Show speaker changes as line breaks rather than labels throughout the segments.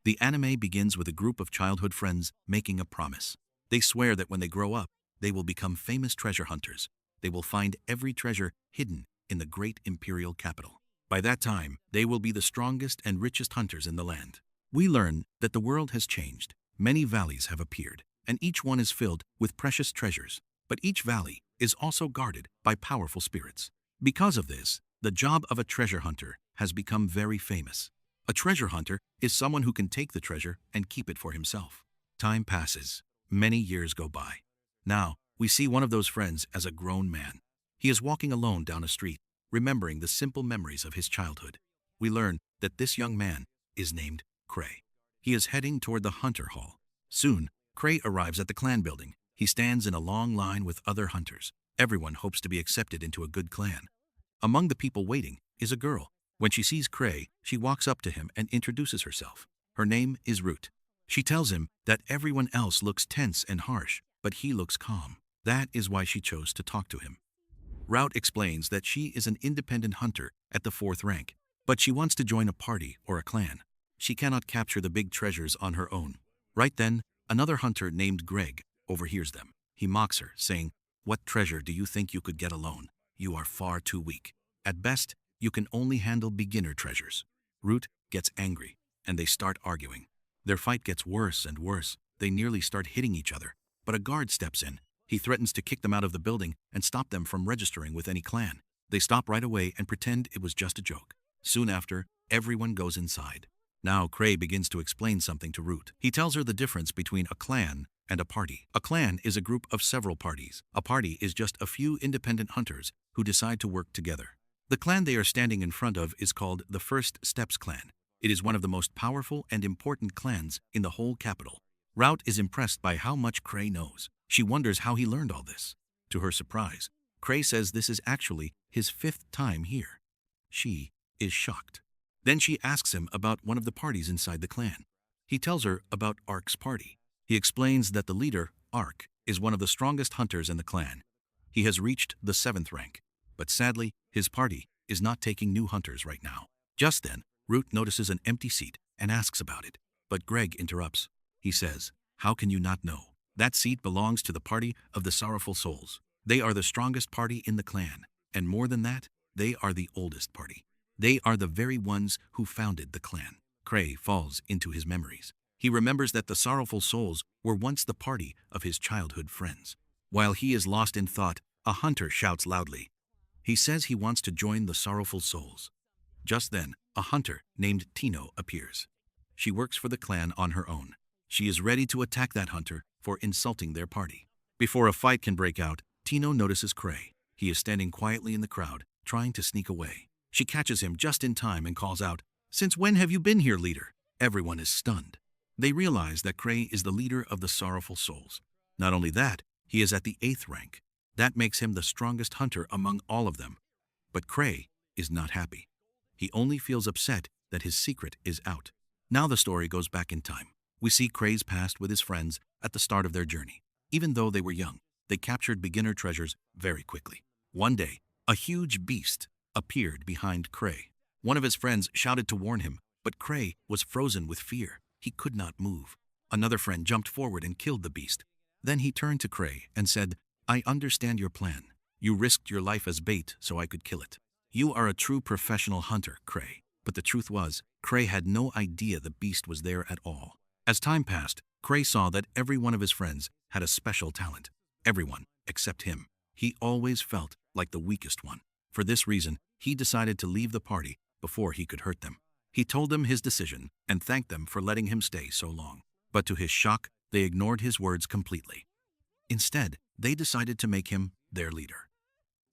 The anime begins with a group of childhood friends making a promise. They swear that when they grow up, they will become famous treasure hunters. They will find every treasure hidden in the great imperial capital. By that time, they will be the strongest and richest hunters in the land. We learn that the world has changed. Many valleys have appeared, and each one is filled with precious treasures. But each valley is also guarded by powerful spirits. Because of this, the job of a treasure hunter has become very famous. A treasure hunter is someone who can take the treasure and keep it for himself. Time passes. Many years go by. Now, we see one of those friends as a grown man. He is walking alone down a street, remembering the simple memories of his childhood. We learn that this young man is named Krai. He is heading toward the hunter hall. Soon, Krai arrives at the clan building. He stands in a long line with other hunters. Everyone hopes to be accepted into a good clan. Among the people waiting is a girl. When she sees Krai, she walks up to him and introduces herself. Her name is Root. She tells him that everyone else looks tense and harsh, but he looks calm. That is why she chose to talk to him. Rout explains that she is an independent hunter at the 4th rank, but she wants to join a party or a clan. She cannot capture the big treasures on her own. Right then, another hunter named Greg overhears them. He mocks her, saying, "What treasure do you think you could get alone? You are far too weak. At best, you can only handle beginner treasures." Root gets angry, and they start arguing. Their fight gets worse and worse. They nearly start hitting each other, but a guard steps in. He threatens to kick them out of the building and stop them from registering with any clan. They stop right away and pretend it was just a joke. Soon after, everyone goes inside. Now Krai begins to explain something to Root. He tells her the difference between a clan and a party. A clan is a group of several parties. A party is just a few independent hunters who decide to work together. The clan they are standing in front of is called the First Steps clan. It is one of the most powerful and important clans in the whole capital. Rout is impressed by how much Krai knows. She wonders how he learned all this. To her surprise, Krai says this is actually his 5th time here. She is shocked. Then she asks him about one of the parties inside the clan. He tells her about Ark's party. He explains that the leader, Ark, is one of the strongest hunters in the clan. He has reached the 7th rank, but sadly, his party is not taking new hunters right now. Just then, Root notices an empty seat and asks about it, but Greg interrupts. He says, "How can you not know? That seat belongs to the party of the Sorrowful Souls. They are the strongest party in the clan, and more than that, they are the oldest party. They are the very ones who founded the clan." Krai falls into his memories. He remembers that the Sorrowful Souls were once the party of his childhood friends. While he is lost in thought, a hunter shouts loudly. He says he wants to join the Sorrowful Souls. Just then, a hunter named Tino appears. She works for the clan on her own. She is ready to attack that hunter for insulting their party. Before a fight can break out, Tino notices Krai. He is standing quietly in the crowd, trying to sneak away. She catches him just in time and calls out, "Since when have you been here, leader?" Everyone is stunned. They realize that Krai is the leader of the Sorrowful Souls. Not only that, he is at the 8th rank. That makes him the strongest hunter among all of them. But Krai is not happy. He only feels upset that his secret is out. Now the story goes back in time. We see Krai's past with his friends at the start of their journey. Even though they were young, they captured beginner treasures very quickly. One day, a huge beast appeared behind Krai. One of his friends shouted to warn him, but Krai was frozen with fear. He could not move. Another friend jumped forward and killed the beast. Then he turned to Krai and said, "I understand your plan. You risked your life as bait so I could kill it. You are a true professional hunter, Krai." But the truth was, Krai had no idea the beast was there at all. As time passed, Krai saw that every one of his friends had a special talent. Everyone except him. He always felt like the weakest one. For this reason, he decided to leave the party before he could hurt them. He told them his decision and thanked them for letting him stay so long. But to his shock, they ignored his words completely. Instead, they decided to make him their leader.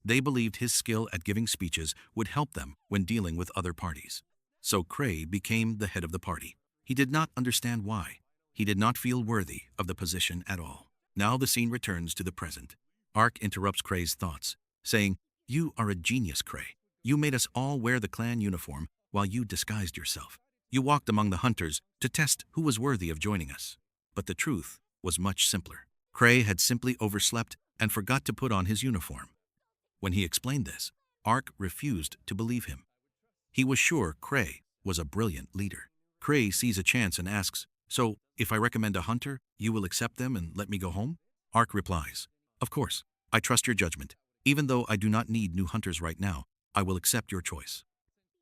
They believed his skill at giving speeches would help them when dealing with other parties. So Krai became the head of the party. He did not understand why. He did not feel worthy of the position at all. Now the scene returns to the present. Ark interrupts Krai's thoughts, saying, "You are a genius, Krai. You made us all wear the clan uniform while you disguised yourself. You walked among the hunters to test who was worthy of joining us." But the truth was much simpler. Krai had simply overslept and forgot to put on his uniform. When he explained this, Ark refused to believe him. He was sure Krai was a brilliant leader. Krai sees a chance and asks, "So, if I recommend a hunter, you will accept them and let me go home?" Ark replies, "Of course, I trust your judgment. Even though I do not need new hunters right now, I will accept your choice."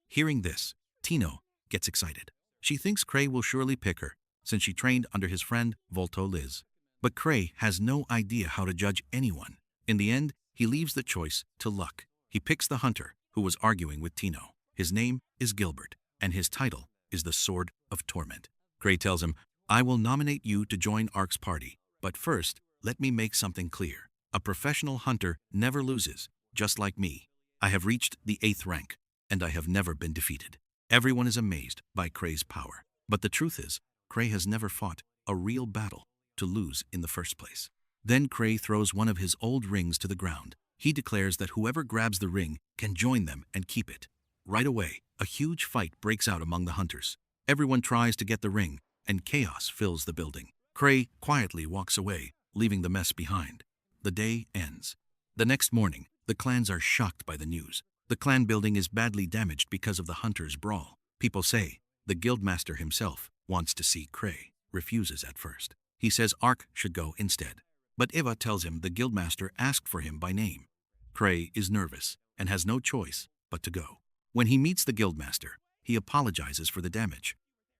Hearing this, Tino gets excited. She thinks Krai will surely pick her, since she trained under his friend Volto Liz. But Krai has no idea how to judge anyone. In the end, he leaves the choice to luck. He picks the hunter who was arguing with Tino. His name is Gilbert, and his title is the Sword of Torment. Krai tells him, "I will nominate you to join Ark's party, but first, let me make something clear. A professional hunter never loses, just like me. I have reached the 8th rank, and I have never been defeated." Everyone is amazed by Krai's power. But the truth is, Krai has never fought a real battle to lose in the first place. Then Krai throws one of his old rings to the ground. He declares that whoever grabs the ring can join them and keep it. Right away, a huge fight breaks out among the hunters. Everyone tries to get the ring, and chaos fills the building. Krai quietly walks away, leaving the mess behind. The day ends. The next morning, the clans are shocked by the news. The clan building is badly damaged because of the hunters' brawl. People say the guildmaster himself wants to see Krai, refuses at first. He says Ark should go instead. But Eva tells him the guildmaster asked for him by name. Krai is nervous and has no choice but to go. When he meets the guildmaster, he apologizes for the damage.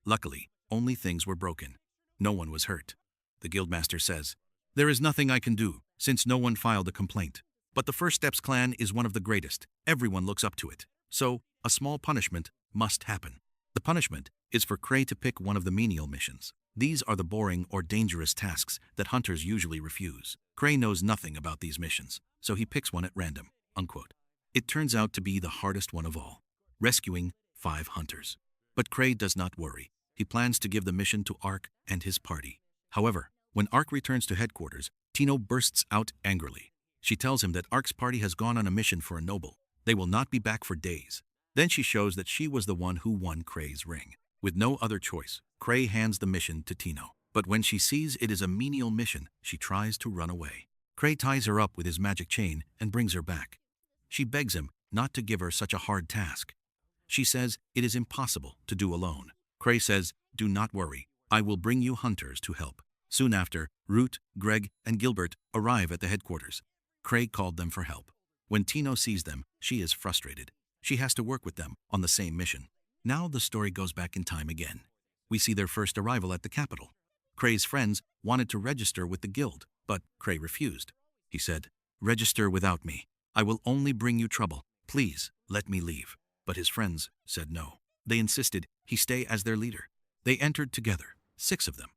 Luckily, only things were broken. No one was hurt. The guildmaster says, "There is nothing I can do, since no one filed a complaint. But the First Steps clan is one of the greatest. Everyone looks up to it. So, a small punishment must happen." The punishment is for Krai to pick one of the menial missions. These are the boring or dangerous tasks that hunters usually refuse. Krai knows nothing about these missions, so he picks one at random, unquote. It turns out to be the hardest one of all, rescuing 5 hunters. But Krai does not worry. He plans to give the mission to Ark and his party. However, when Ark returns to headquarters, Tino bursts out angrily. She tells him that Ark's party has gone on a mission for a noble. They will not be back for days. Then she shows that she was the one who won Krai's ring. With no other choice, Krai hands the mission to Tino. But when she sees it is a menial mission, she tries to run away. Krai ties her up with his magic chain and brings her back. She begs him not to give her such a hard task. She says it is impossible to do alone. Krai says, "Do not worry, I will bring you hunters to help." Soon after, Root, Greg, and Gilbert arrive at the headquarters. Krai called them for help. When Tino sees them, she is frustrated. She has to work with them on the same mission. Now the story goes back in time again. We see their first arrival at the capital. Krai's friends wanted to register with the guild, but Krai refused. He said, "Register without me. I will only bring you trouble. Please, let me leave." But his friends said no. They insisted he stay as their leader. They entered together, 6 of them.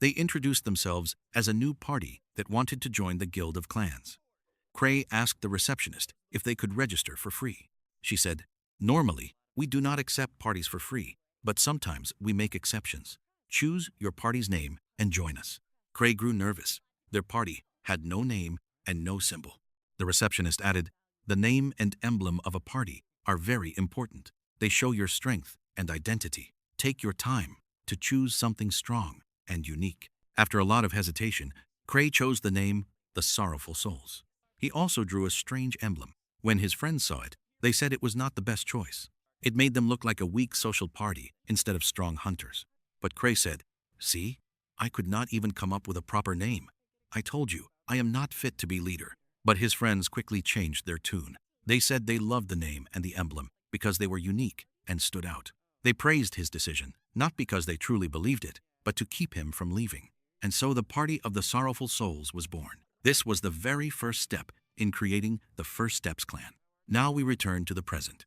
They introduced themselves as a new party that wanted to join the Guild of Clans. Krai asked the receptionist if they could register for free. She said, "Normally, we do not accept parties for free, but sometimes we make exceptions. Choose your party's name and join us." Krai grew nervous. Their party had no name and no symbol. The receptionist added, "The name and emblem of a party are very important. They show your strength and identity. Take your time to choose something strong and unique." After a lot of hesitation, Krai chose the name the Sorrowful Souls. He also drew a strange emblem. When his friends saw it, they said it was not the best choice. It made them look like a weak social party instead of strong hunters. But Krai said, "See, I could not even come up with a proper name. I told you, I am not fit to be leader." But his friends quickly changed their tune. They said they loved the name and the emblem because they were unique and stood out. They praised his decision, not because they truly believed it, but to keep him from leaving. And so the party of the Sorrowful Souls was born. This was the very first step in creating the First Steps clan. Now we return to the present.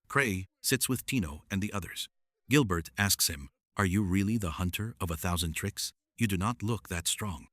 Krai sits with Tino and the others. Gilbert asks him, "Are you really the hunter of 1,000 tricks? You do not look that strong."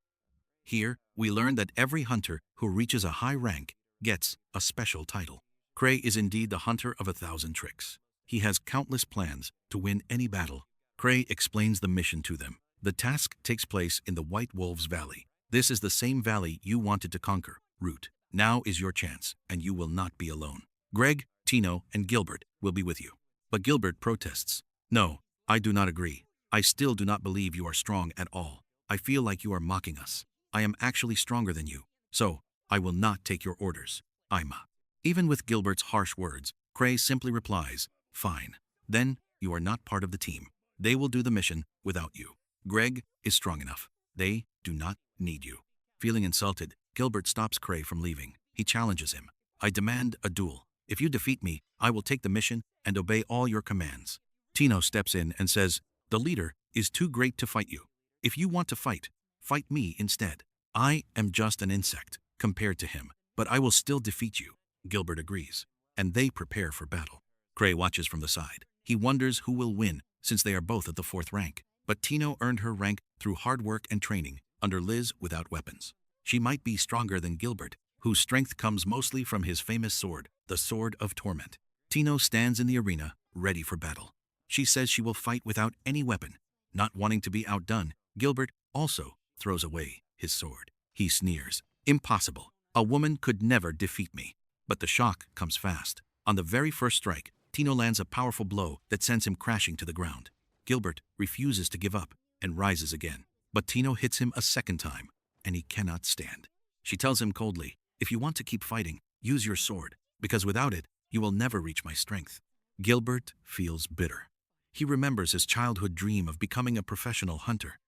Here, we learn that every hunter who reaches a high rank gets a special title. Krai is indeed the hunter of 1,000 tricks. He has countless plans to win any battle. Krai explains the mission to them. The task takes place in the White Wolves Valley. This is the same valley you wanted to conquer, Root. Now is your chance, and you will not be alone. Greg, Tino, and Gilbert will be with you. But Gilbert protests. "No, I do not agree. I still do not believe you are strong at all. I feel like you are mocking us. I am actually stronger than you, so I will not take your orders. Ima." Even with Gilbert's harsh words, Krai simply replies, "Fine. Then you are not part of the team." They will do the mission without you. Greg is strong enough. They do not need you. Feeling insulted, Gilbert stops Krai from leaving. He challenges him. I demand a duel. If you defeat me, I will take the mission and obey all your commands. Tino steps in and says, the leader is too great to fight you. If you want to fight, fight me instead. I am just an insect compared to him, but I will still defeat you. Gilbert agrees, and they prepare for battle. Krai watches from the side. He wonders who will win since they are both at the 4th rank. But Tino earned her rank through hard work and training under Liz without weapons. She might be stronger than Gilbert, whose strength comes mostly from his famous sword, the Sword of Torment. Tino stands in the arena, ready for battle. She says she will fight without any weapon. Not wanting to be outdone, Gilbert also throws away his sword. He sneers. Impossible. A woman could never defeat me. But the shock comes fast. On the very first strike, Tino lands a powerful blow that sends him crashing to the ground. Gilbert refuses to give up and rises again. But Tino hits him a second time, and he cannot stand. She tells him coldly, if you want to keep fighting, use your sword, because without it, you will never reach my strength. Gilbert feels bitter. He remembers his childhood dream of becoming a professional hunter.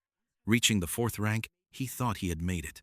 Reaching the 4th rank, he thought he had made it.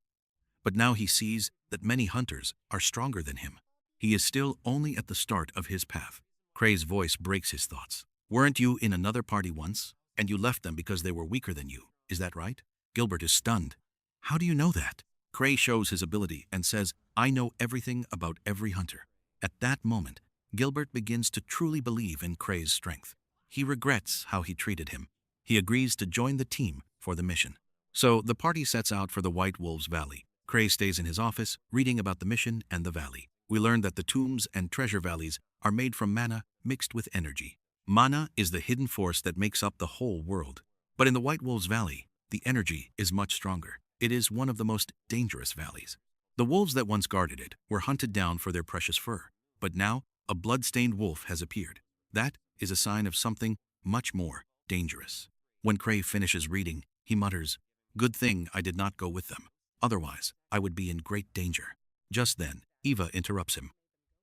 But now he sees that many hunters are stronger than him. He is still only at the start of his path. Krai's voice breaks his thoughts. Weren't you in another party once, and you left them because they were weaker than you? Is that right? Gilbert is stunned. How do you know that? Krai shows his ability and says, I know everything about every hunter. At that moment, Gilbert begins to truly believe in Krai's strength. He regrets how he treated him. He agrees to join the team for the mission. So the party sets out for the White Wolves Valley. Krai stays in his office, reading about the mission and the valley. We learn that the tombs and treasure valleys are made from mana mixed with energy. Mana is the hidden force that makes up the whole world. But in the White Wolves Valley, the energy is much stronger. It is one of the most dangerous valleys. The wolves that once guarded it were hunted down for their precious fur. But now, a blood-stained wolf has appeared. That is a sign of something much more dangerous. When Krai finishes reading, he mutters, good thing I did not go with them. Otherwise, I would be in great danger. Just then, Eva interrupts him.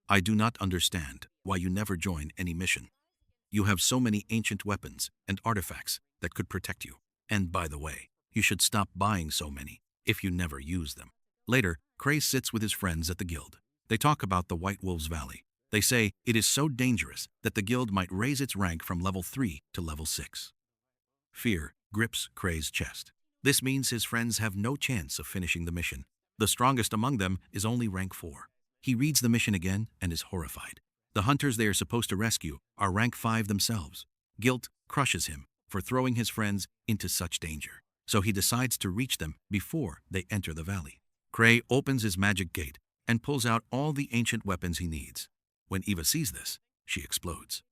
I do not understand why you never join any mission. You have so many ancient weapons and artifacts that could protect you. And by the way, you should stop buying so many if you never use them. Later, Krai sits with his friends at the guild. They talk about the White Wolves Valley. They say it is so dangerous that the guild might raise its rank from level 3 to level 6. Fear grips Krai's chest. This means his friends have no chance of finishing the mission. The strongest among them is only rank 4. He reads the mission again and is horrified. The hunters they are supposed to rescue are rank 5 themselves. Guilt crushes him for throwing his friends into such danger. So he decides to reach them before they enter the valley. Krai opens his magic gate and pulls out all the ancient weapons he needs. When Eva sees this, she explodes.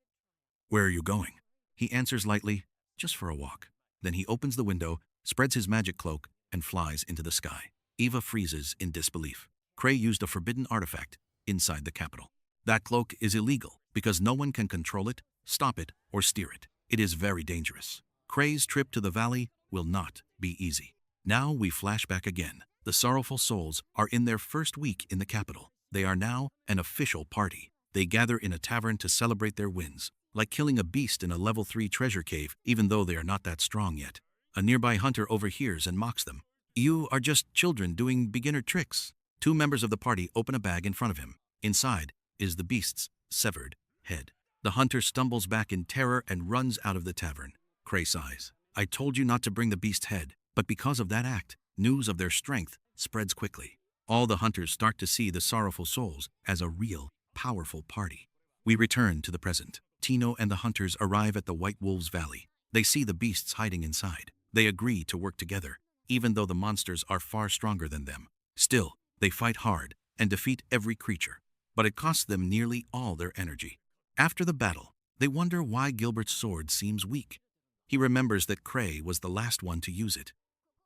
Where are you going? He answers lightly, just for a walk. Then he opens the window, spreads his magic cloak, and flies into the sky. Eva freezes in disbelief. Krai used a forbidden artifact inside the capital. That cloak is illegal because no one can control it, stop it, or steer it. It is very dangerous. Krai's trip to the valley will not be easy. Now we flash back again. The Sorrowful Souls are in their first week in the capital. They are now an official party. They gather in a tavern to celebrate their wins, like killing a beast in a level 3 treasure cave, even though they are not that strong yet. A nearby hunter overhears and mocks them. You are just children doing beginner tricks. 2 members of the party open a bag in front of him. Inside is the beast's severed head. The hunter stumbles back in terror and runs out of the tavern. Krai sighs. I told you not to bring the beast's head, but because of that act, news of their strength spreads quickly. All the hunters start to see the Sorrowful Souls as a real, powerful party. We return to the present. Tino and the hunters arrive at the White Wolves Valley. They see the beasts hiding inside. They agree to work together, even though the monsters are far stronger than them. Still, they fight hard and defeat every creature, but it costs them nearly all their energy. After the battle, they wonder why Gilbert's sword seems weak. He remembers that Krai was the last one to use it.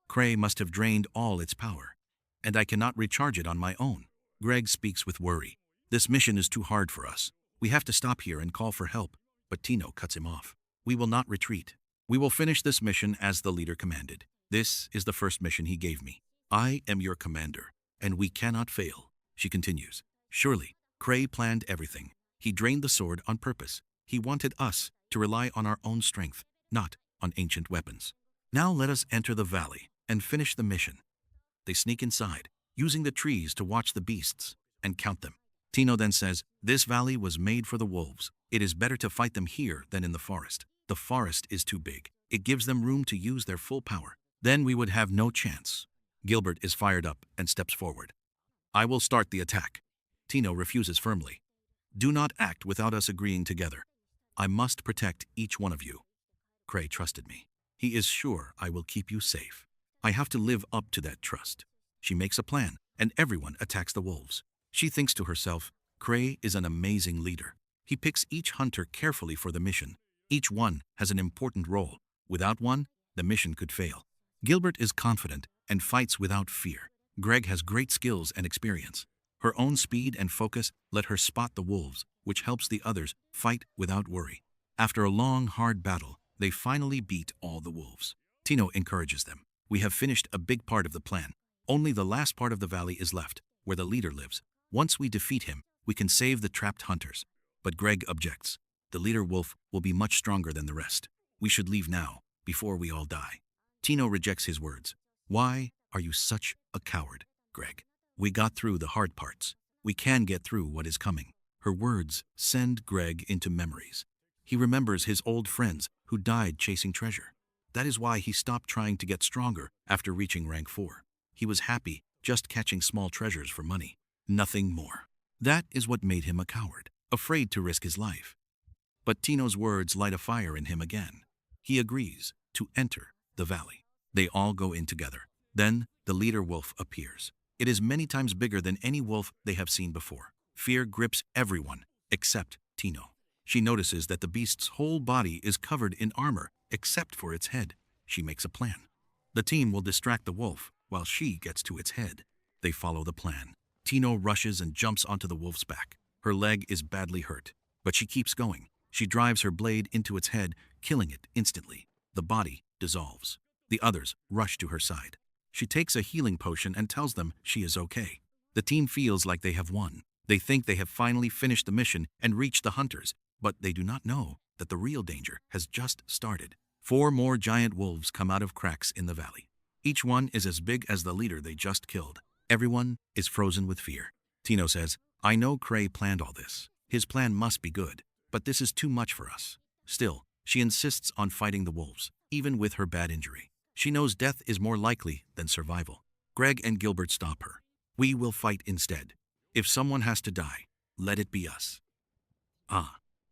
Krai must have drained all its power, and I cannot recharge it on my own. Greg speaks with worry. This mission is too hard for us. We have to stop here and call for help, but Tino cuts him off. We will not retreat. We will finish this mission as the leader commanded. This is the first mission he gave me. I am your commander, and we cannot fail, she continues. Surely, Krai planned everything. He drained the sword on purpose. He wanted us to rely on our own strength, not on ancient weapons. Now let us enter the valley and finish the mission. They sneak inside, using the trees to watch the beasts and count them. Tino then says, "This valley was made for the wolves. It is better to fight them here than in the forest. The forest is too big. It gives them room to use their full power. Then we would have no chance." Gilbert is fired up and steps forward. "I will start the attack." Tino refuses firmly. "Do not act without us agreeing together. I must protect each one of you. Krai trusted me. He is sure I will keep you safe. I have to live up to that trust." She makes a plan, and everyone attacks the wolves. She thinks to herself, Krai is an amazing leader. He picks each hunter carefully for the mission. Each one has an important role. Without one, the mission could fail. Gilbert is confident and fights without fear. Greg has great skills and experience. Her own speed and focus let her spot the wolves, which helps the others fight without worry. After a long, hard battle, they finally beat all the wolves. Tino encourages them. "We have finished a big part of the plan. Only the last part of the valley is left, where the leader lives. Once we defeat him, we can save the trapped hunters." But Greg objects. "The leader wolf will be much stronger than the rest. We should leave now, before we all die." Tino rejects his words. "Why are you such a coward, Greg? We got through the hard parts. We can get through what is coming." Her words send Greg into memories. He remembers his old friends who died chasing treasure. That is why he stopped trying to get stronger after reaching rank 4. He was happy just catching small treasures for money. Nothing more. That is what made him a coward, afraid to risk his life. But Tino's words light a fire in him again. He agrees to enter the valley. They all go in together. Then the leader wolf appears. It is many times bigger than any wolf they have seen before. Fear grips everyone except Tino. She notices that the beast's whole body is covered in armor except for its head. She makes a plan. The team will distract the wolf while she gets to its head. They follow the plan. Tino rushes and jumps onto the wolf's back. Her leg is badly hurt, but she keeps going. She drives her blade into its head, killing it instantly. The body dissolves. The others rush to her side. She takes a healing potion and tells them she is okay. The team feels like they have won. They think they have finally finished the mission and reached the hunters, but they do not know that the real danger has just started. 4 more giant wolves come out of cracks in the valley. Each one is as big as the leader they just killed. Everyone is frozen with fear. Tino says, "I know Krai planned all this. His plan must be good, but this is too much for us." Still, she insists on fighting the wolves, even with her bad injury. She knows death is more likely than survival. Greg and Gilbert stop her. "We will fight instead. If someone has to die, let it be us."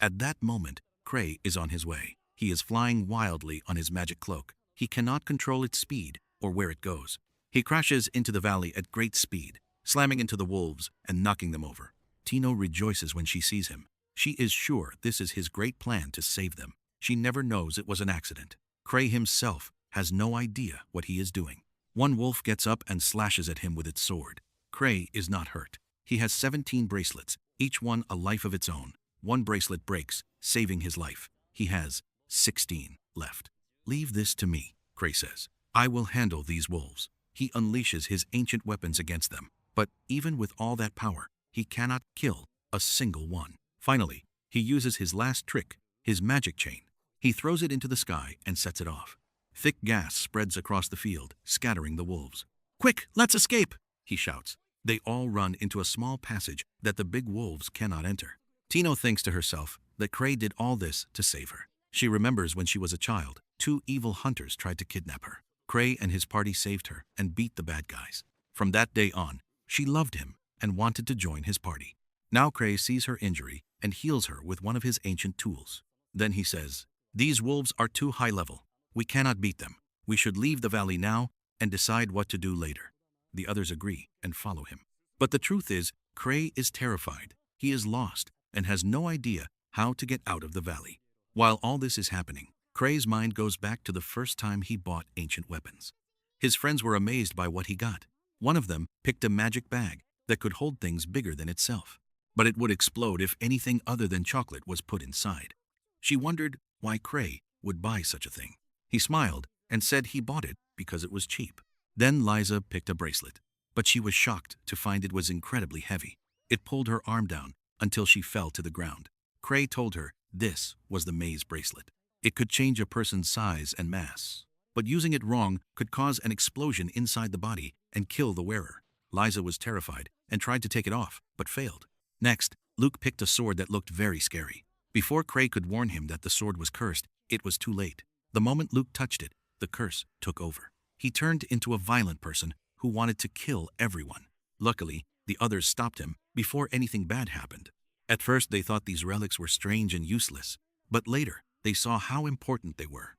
At that moment, Krai is on his way. He is flying wildly on his magic cloak. He cannot control its speed or where it goes. He crashes into the valley at great speed, slamming into the wolves and knocking them over. Tino rejoices when she sees him. She is sure this is his great plan to save them. She never knows it was an accident. Krai himself has no idea what he is doing. One wolf gets up and slashes at him with its sword. Krai is not hurt. He has 17 bracelets, each one a life of its own. One bracelet breaks, saving his life. He has 16 left. "Leave this to me," Krai says. "I will handle these wolves." He unleashes his ancient weapons against them. But even with all that power, he cannot kill a single one. Finally, he uses his last trick, his magic chain. He throws it into the sky and sets it off. Thick gas spreads across the field, scattering the wolves. "Quick, let's escape!" he shouts. They all run into a small passage that the big wolves cannot enter. Tino thinks to herself that Krai did all this to save her. She remembers when she was a child, 2 evil hunters tried to kidnap her. Krai and his party saved her and beat the bad guys. From that day on, she loved him and wanted to join his party. Now Krai sees her injury and heals her with one of his ancient tools. Then he says, "These wolves are too high level. We cannot beat them. We should leave the valley now and decide what to do later." The others agree and follow him. But the truth is, Krai is terrified. He is lost and has no idea how to get out of the valley. While all this is happening, Krai's mind goes back to the first time he bought ancient weapons. His friends were amazed by what he got. One of them picked a magic bag that could hold things bigger than itself. But it would explode if anything other than chocolate was put inside. She wondered why Krai would buy such a thing. He smiled and said he bought it because it was cheap. Then Liza picked a bracelet, but she was shocked to find it was incredibly heavy. It pulled her arm down until she fell to the ground. Krai told her this was the maze bracelet. It could change a person's size and mass. But using it wrong could cause an explosion inside the body and kill the wearer. Liza was terrified and tried to take it off, but failed. Next, Luke picked a sword that looked very scary. Before Krai could warn him that the sword was cursed, it was too late. The moment Luke touched it, the curse took over. He turned into a violent person who wanted to kill everyone. Luckily, the others stopped him before anything bad happened. At first they thought these relics were strange and useless, but later they saw how important they were.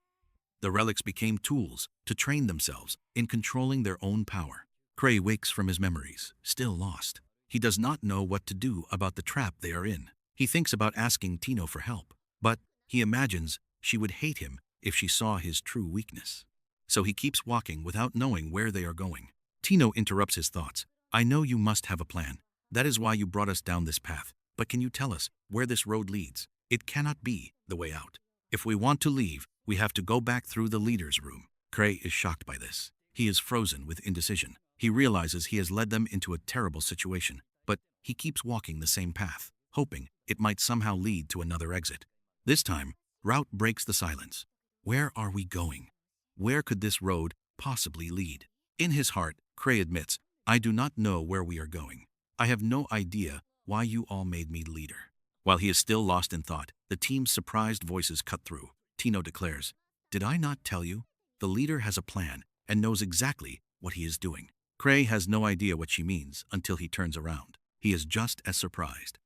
The relics became tools to train themselves in controlling their own power. Krai wakes from his memories, still lost. He does not know what to do about the trap they are in. He thinks about asking Tino for help, but he imagines she would hate him if she saw his true weakness. So he keeps walking without knowing where they are going. Tino interrupts his thoughts. I know you must have a plan. That is why you brought us down this path. But can you tell us where this road leads? It cannot be the way out. If we want to leave, we have to go back through the leader's room. Krai is shocked by this. He is frozen with indecision. He realizes he has led them into a terrible situation, but he keeps walking the same path, hoping it might somehow lead to another exit. This time, Route breaks the silence. Where are we going? Where could this road possibly lead? In his heart, Krai admits, I do not know where we are going. I have no idea why you all made me leader. While he is still lost in thought, the team's surprised voices cut through. Tino declares, Did I not tell you? The leader has a plan and knows exactly what he is doing. Krai has no idea what she means until he turns around. He is just as surprised.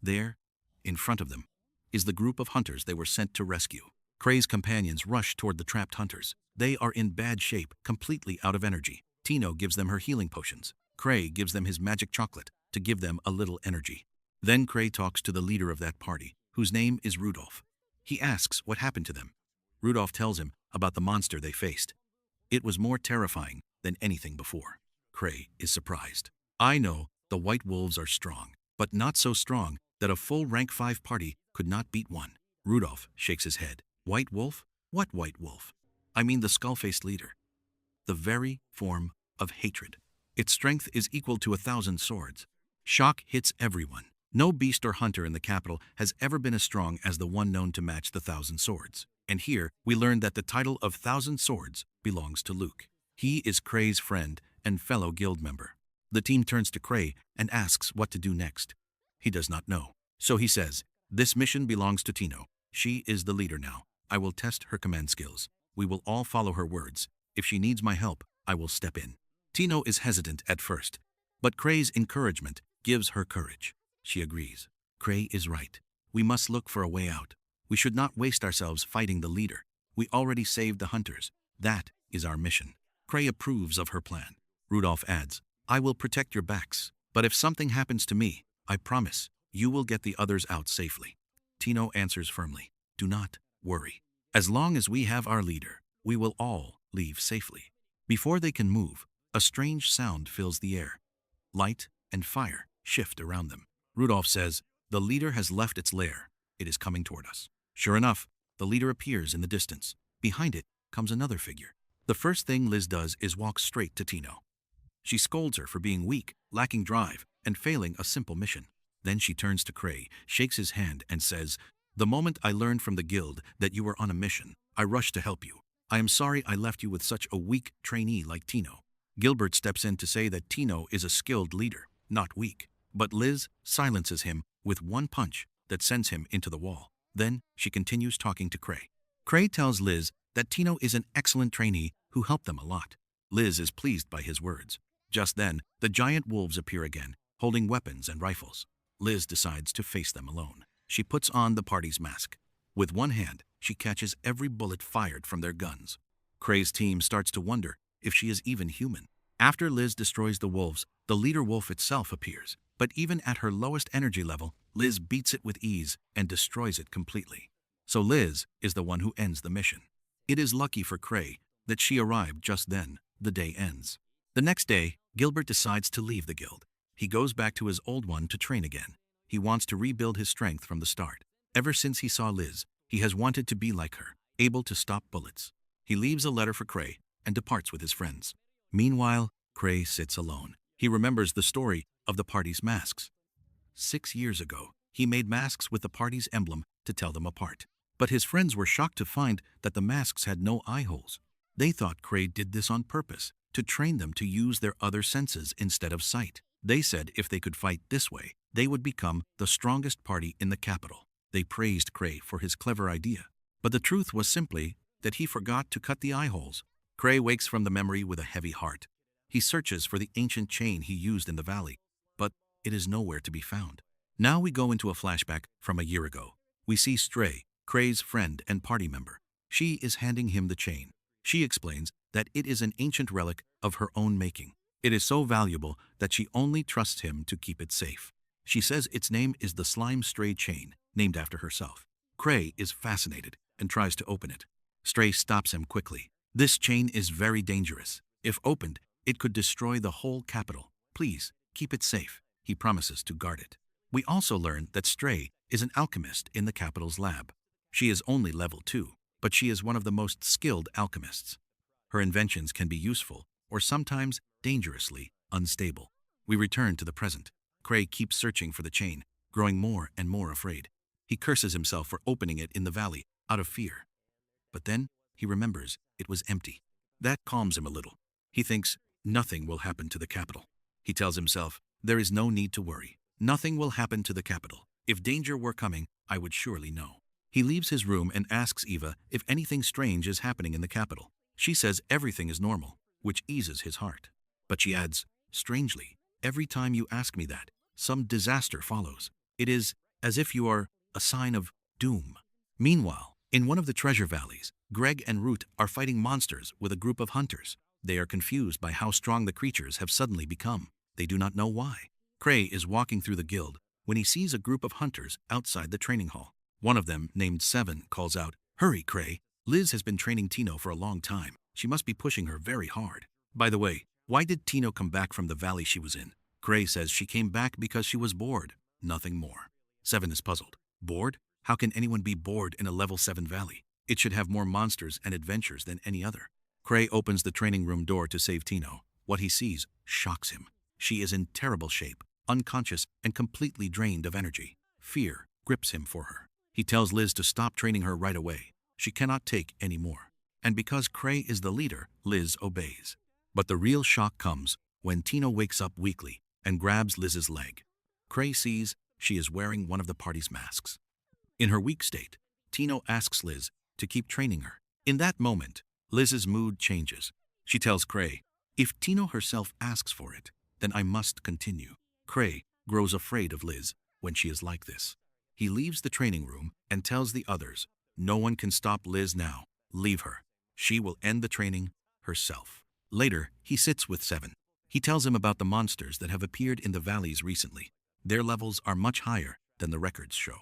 There, in front of them, is the group of hunters they were sent to rescue. Krai's companions rush toward the trapped hunters. They are in bad shape, completely out of energy. Tino gives them her healing potions. Krai gives them his magic chocolate to give them a little energy. Then Krai talks to the leader of that party, whose name is Rudolph. He asks what happened to them. Rudolph tells him about the monster they faced. It was more terrifying than anything before. Krai is surprised. I know the White Wolves are strong, but not so strong that a full rank 5 party could not beat one. Rudolph shakes his head. White Wolf? What White Wolf? I mean the skull-faced leader. The very form of hatred. Its strength is equal to 1,000 swords. Shock hits everyone. No beast or hunter in the capital has ever been as strong as the one known to match the 1,000 swords. And here we learn that the title of 1,000 swords belongs to Luke. He is Krai's friend and fellow guild member. The team turns to Krai and asks what to do next. He does not know. So he says, this mission belongs to Tino. She is the leader now. I will test her command skills. We will all follow her words. If she needs my help, I will step in. Tino is hesitant at first, but Krai's encouragement gives her courage. She agrees. Krai is right. We must look for a way out. We should not waste ourselves fighting the leader. We already saved the hunters. That is our mission. Krai approves of her plan. Rudolph adds, I will protect your backs, but if something happens to me, I promise, you will get the others out safely. Tino answers firmly, do not worry. As long as we have our leader, we will all leave safely. Before they can move, a strange sound fills the air. Light and fire shift around them. Rudolph says, the leader has left its lair. It is coming toward us. Sure enough, the leader appears in the distance. Behind it comes another figure. The first thing Liz does is walk straight to Tino. She scolds her for being weak, lacking drive, and failing a simple mission. Then she turns to Krai, shakes his hand, and says, the moment I learned from the guild that you were on a mission, I rushed to help you. I am sorry I left you with such a weak trainee like Tino. Gilbert steps in to say that Tino is a skilled leader, not weak. But Liz silences him with one punch that sends him into the wall. Then she continues talking to Krai. Krai tells Liz that Tino is an excellent trainee who helped them a lot. Liz is pleased by his words. Just then, the giant wolves appear again, holding weapons and rifles. Liz decides to face them alone. She puts on the party's mask. With one hand, she catches every bullet fired from their guns. Krai's team starts to wonder if she is even human. After Liz destroys the wolves, the leader wolf itself appears. But even at her lowest energy level, Liz beats it with ease and destroys it completely. So Liz is the one who ends the mission. It is lucky for Krai that she arrived just then. The day ends. The next day, Gilbert decides to leave the guild. He goes back to his old one to train again. He wants to rebuild his strength from the start. Ever since he saw Liz, he has wanted to be like her, able to stop bullets. He leaves a letter for Krai and departs with his friends. Meanwhile, Krai sits alone. He remembers the story of the party's masks. 6 years ago, he made masks with the party's emblem to tell them apart. But his friends were shocked to find that the masks had no eye holes. They thought Krai did this on purpose, to train them to use their other senses instead of sight. They said if they could fight this way, they would become the strongest party in the capital. They praised Krai for his clever idea. But the truth was simply that he forgot to cut the eye holes. Krai wakes from the memory with a heavy heart. He searches for the ancient chain he used in the valley, but it is nowhere to be found. Now we go into a flashback from a year ago. We see Stray, Krai's friend and party member. She is handing him the chain. She explains that it is an ancient relic of her own making. It is so valuable that she only trusts him to keep it safe. She says its name is the Slime Stray chain, named after herself. Krai is fascinated and tries to open it. Stray stops him quickly. This chain is very dangerous. If opened, it could destroy the whole capital. Please, keep it safe. He promises to guard it. We also learn that Stray is an alchemist in the capital's lab. She is only level 2, but she is one of the most skilled alchemists. Her inventions can be useful, or sometimes dangerously unstable. We return to the present. Krai keeps searching for the chain, growing more and more afraid. He curses himself for opening it in the valley, out of fear. But then, he remembers it was empty. That calms him a little. He thinks nothing will happen to the capital. He tells himself, there is no need to worry. Nothing will happen to the capital. If danger were coming, I would surely know. He leaves his room and asks Eva if anything strange is happening in the capital. She says everything is normal, which eases his heart. But she adds, strangely, every time you ask me that, some disaster follows. It is as if you are a sign of doom. Meanwhile, in one of the treasure valleys, Greg and Root are fighting monsters with a group of hunters. They are confused by how strong the creatures have suddenly become. They do not know why. Krai is walking through the guild when he sees a group of hunters outside the training hall. One of them, named Seven, calls out, "Hurry, Krai! Liz has been training Tino for a long time. She must be pushing her very hard. By the way, why did Tino come back from the valley she was in?" Krai says she came back because she was bored. Nothing more. Seven is puzzled. Bored? How can anyone be bored in a level 7 valley? It should have more monsters and adventures than any other. Krai opens the training room door to save Tino. What he sees shocks him. She is in terrible shape, unconscious and completely drained of energy. Fear grips him for her. He tells Liz to stop training her right away. She cannot take any more. And because Krai is the leader, Liz obeys. But the real shock comes when Tino wakes up weakly and grabs Liz's leg. Krai sees she is wearing one of the party's masks. In her weak state, Tino asks Liz to keep training her. In that moment, Liz's mood changes. She tells Krai, if Tino herself asks for it, then I must continue. Krai grows afraid of Liz when she is like this. He leaves the training room and tells the others, no one can stop Liz now. Leave her. She will end the training herself. Later, he sits with Seven. He tells him about the monsters that have appeared in the valleys recently. Their levels are much higher than the records show.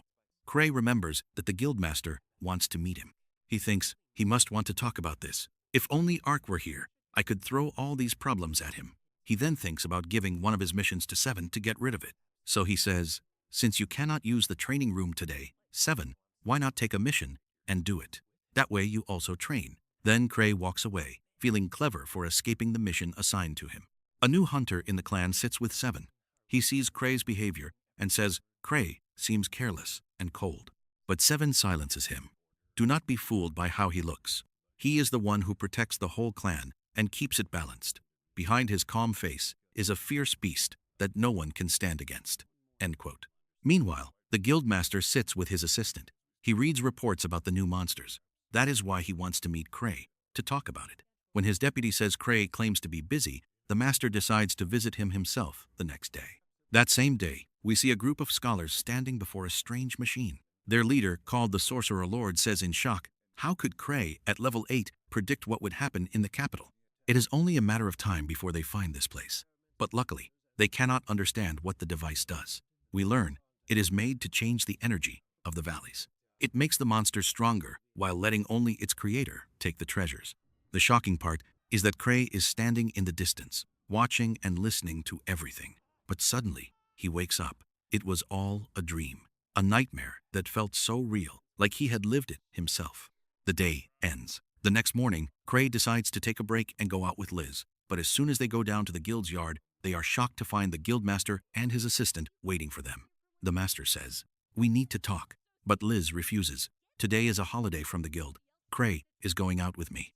Krai remembers that the guildmaster wants to meet him. He thinks he must want to talk about this. If only Ark were here, I could throw all these problems at him. He then thinks about giving one of his missions to Seven to get rid of it. So he says, since you cannot use the training room today, Seven, why not take a mission and do it? That way you also train. Then Krai walks away, feeling clever for escaping the mission assigned to him. A new hunter in the clan sits with Seven. He sees Krai's behavior and says, Krai seems careless and cold. But Seven silences him. Do not be fooled by how he looks. He is the one who protects the whole clan and keeps it balanced. Behind his calm face is a fierce beast that no one can stand against. End quote. Meanwhile, the guildmaster sits with his assistant. He reads reports about the new monsters. That is why he wants to meet Krai, to talk about it. When his deputy says Krai claims to be busy, the master decides to visit him himself the next day. That same day, we see a group of scholars standing before a strange machine. Their leader, called the Sorcerer Lord, says in shock, how could Krai, at level 8, predict what would happen in the capital? It is only a matter of time before they find this place. But luckily, they cannot understand what the device does. We learn it is made to change the energy of the valleys. It makes the monsters stronger while letting only its creator take the treasures. The shocking part is that Krai is standing in the distance, watching and listening to everything. But suddenly, he wakes up. It was all a dream, a nightmare that felt so real, like he had lived it himself. The day ends. The next morning, Krai decides to take a break and go out with Liz. But as soon as they go down to the guild's yard, they are shocked to find the guildmaster and his assistant waiting for them. The master says, we need to talk. But Liz refuses. Today is a holiday from the guild. Krai is going out with me.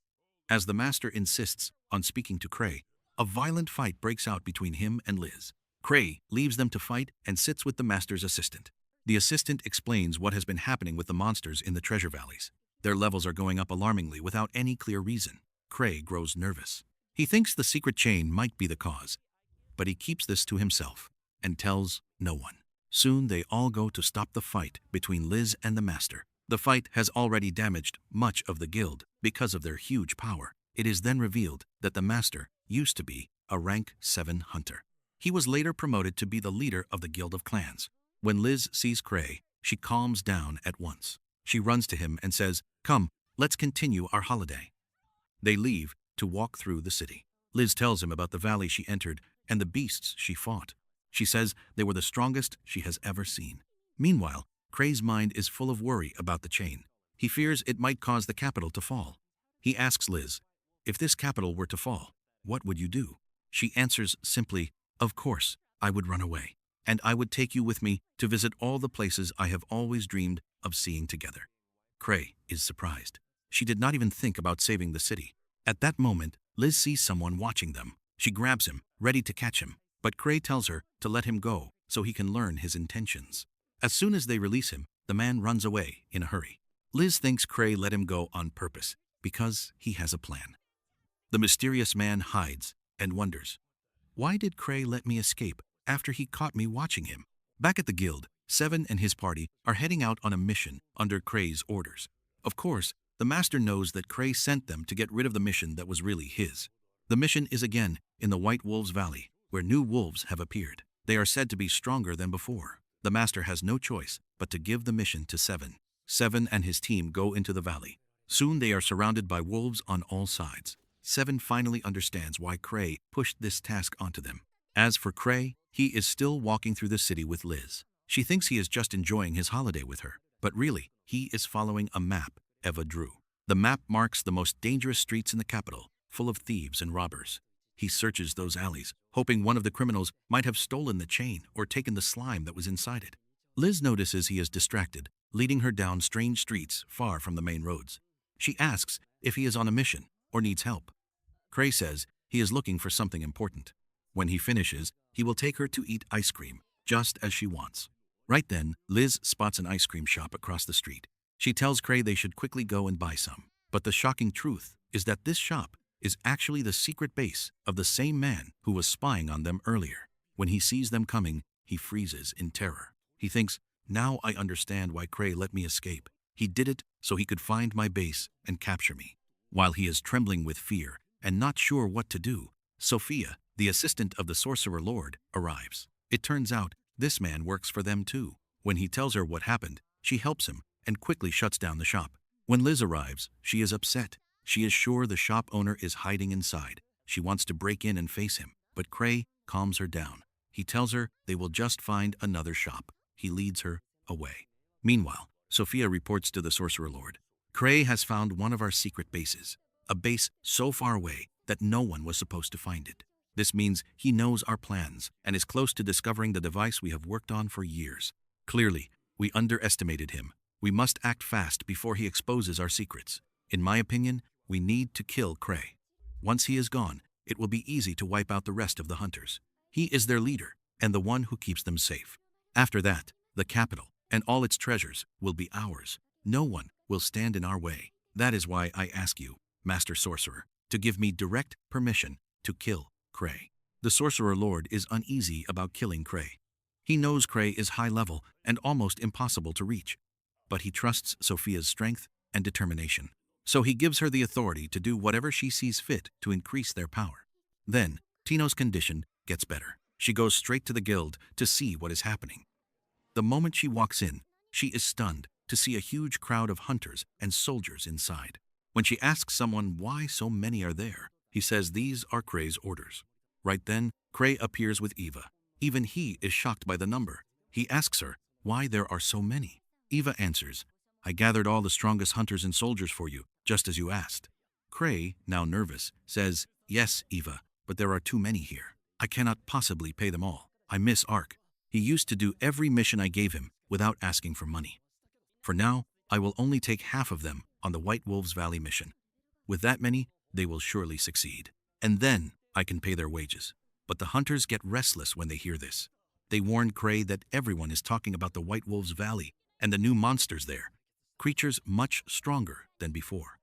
As the master insists on speaking to Krai, a violent fight breaks out between him and Liz. Krai leaves them to fight and sits with the master's assistant. The assistant explains what has been happening with the monsters in the treasure valleys. Their levels are going up alarmingly without any clear reason. Krai grows nervous. He thinks the secret chain might be the cause, but he keeps this to himself and tells no one. Soon they all go to stop the fight between Liz and the master. The fight has already damaged much of the guild because of their huge power. It is then revealed that the master used to be a rank 7 hunter. He was later promoted to be the leader of the guild of clans. When Liz sees Krai, she calms down at once. She runs to him and says, "Come, let's continue our holiday." They leave to walk through the city. Liz tells him about the valley she entered and the beasts she fought. She says they were the strongest she has ever seen. Meanwhile, Krai's mind is full of worry about the chain. He fears it might cause the capital to fall. He asks Liz, "If this capital were to fall, what would you do?" She answers simply, "Of course, I would run away, and I would take you with me to visit all the places I have always dreamed of seeing together." Krai is surprised. She did not even think about saving the city. At that moment, Liz sees someone watching them. She grabs him, ready to catch him, but Krai tells her to let him go so he can learn his intentions. As soon as they release him, the man runs away in a hurry. Liz thinks Krai let him go on purpose because he has a plan. The mysterious man hides and wonders, why did Krai let me escape after he caught me watching him? Back at the guild, Seven and his party are heading out on a mission under Krai's orders. Of course, the master knows that Krai sent them to get rid of the mission that was really his. The mission is again in the White Wolves Valley, where new wolves have appeared. They are said to be stronger than before. The master has no choice but to give the mission to Seven. Seven and his team go into the valley. Soon they are surrounded by wolves on all sides. Seven finally understands why Krai pushed this task onto them. As for Krai, he is still walking through the city with Liz. She thinks he is just enjoying his holiday with her, but really, he is following a map Eva drew. The map marks the most dangerous streets in the capital, full of thieves and robbers. He searches those alleys, hoping one of the criminals might have stolen the chain or taken the slime that was inside it. Liz notices he is distracted, leading her down strange streets far from the main roads. She asks if he is on a mission or needs help. Krai says he is looking for something important. When he finishes, he will take her to eat ice cream, just as she wants. Right then, Liz spots an ice cream shop across the street. She tells Krai they should quickly go and buy some. But the shocking truth is that this shop is actually the secret base of the same man who was spying on them earlier. When he sees them coming, he freezes in terror. He thinks, now I understand why Krai let me escape. He did it so he could find my base and capture me. While he is trembling with fear and not sure what to do, Sophia, the assistant of the Sorcerer Lord, arrives. It turns out this man works for them too. When he tells her what happened, she helps him and quickly shuts down the shop. When Liz arrives, she is upset. She is sure the shop owner is hiding inside. She wants to break in and face him, but Krai calms her down. He tells her they will just find another shop. He leads her away. Meanwhile, Sophia reports to the Sorcerer Lord. Krai has found one of our secret bases, a base so far away that no one was supposed to find it. This means he knows our plans and is close to discovering the device we have worked on for years. Clearly, we underestimated him. We must act fast before he exposes our secrets. In my opinion, we need to kill Krai. Once he is gone, it will be easy to wipe out the rest of the hunters. He is their leader and the one who keeps them safe. After that, the capital and all its treasures will be ours. No one will stand in our way. That is why I ask you, Master Sorcerer, to give me direct permission to kill Krai. The Sorcerer Lord is uneasy about killing Krai. He knows Krai is high level and almost impossible to reach, but he trusts Sophia's strength and determination. So he gives her the authority to do whatever she sees fit to increase their power. Then, Tino's condition gets better. She goes straight to the guild to see what is happening. The moment she walks in, she is stunned to see a huge crowd of hunters and soldiers inside. When she asks someone why so many are there, he says these are Krai's orders. Right then, Krai appears with Eva. Even he is shocked by the number. He asks her why there are so many. Eva answers, I gathered all the strongest hunters and soldiers for you, just as you asked. Krai, now nervous, says, yes, Eva, but there are too many here. I cannot possibly pay them all. I miss Ark. He used to do every mission I gave him without asking for money. For now, I will only take half of them on the White Wolves Valley mission. With that many, they will surely succeed. And then I can pay their wages. But the hunters get restless when they hear this. They warn Krai that everyone is talking about the White Wolves Valley and the new monsters there, creatures much stronger than before.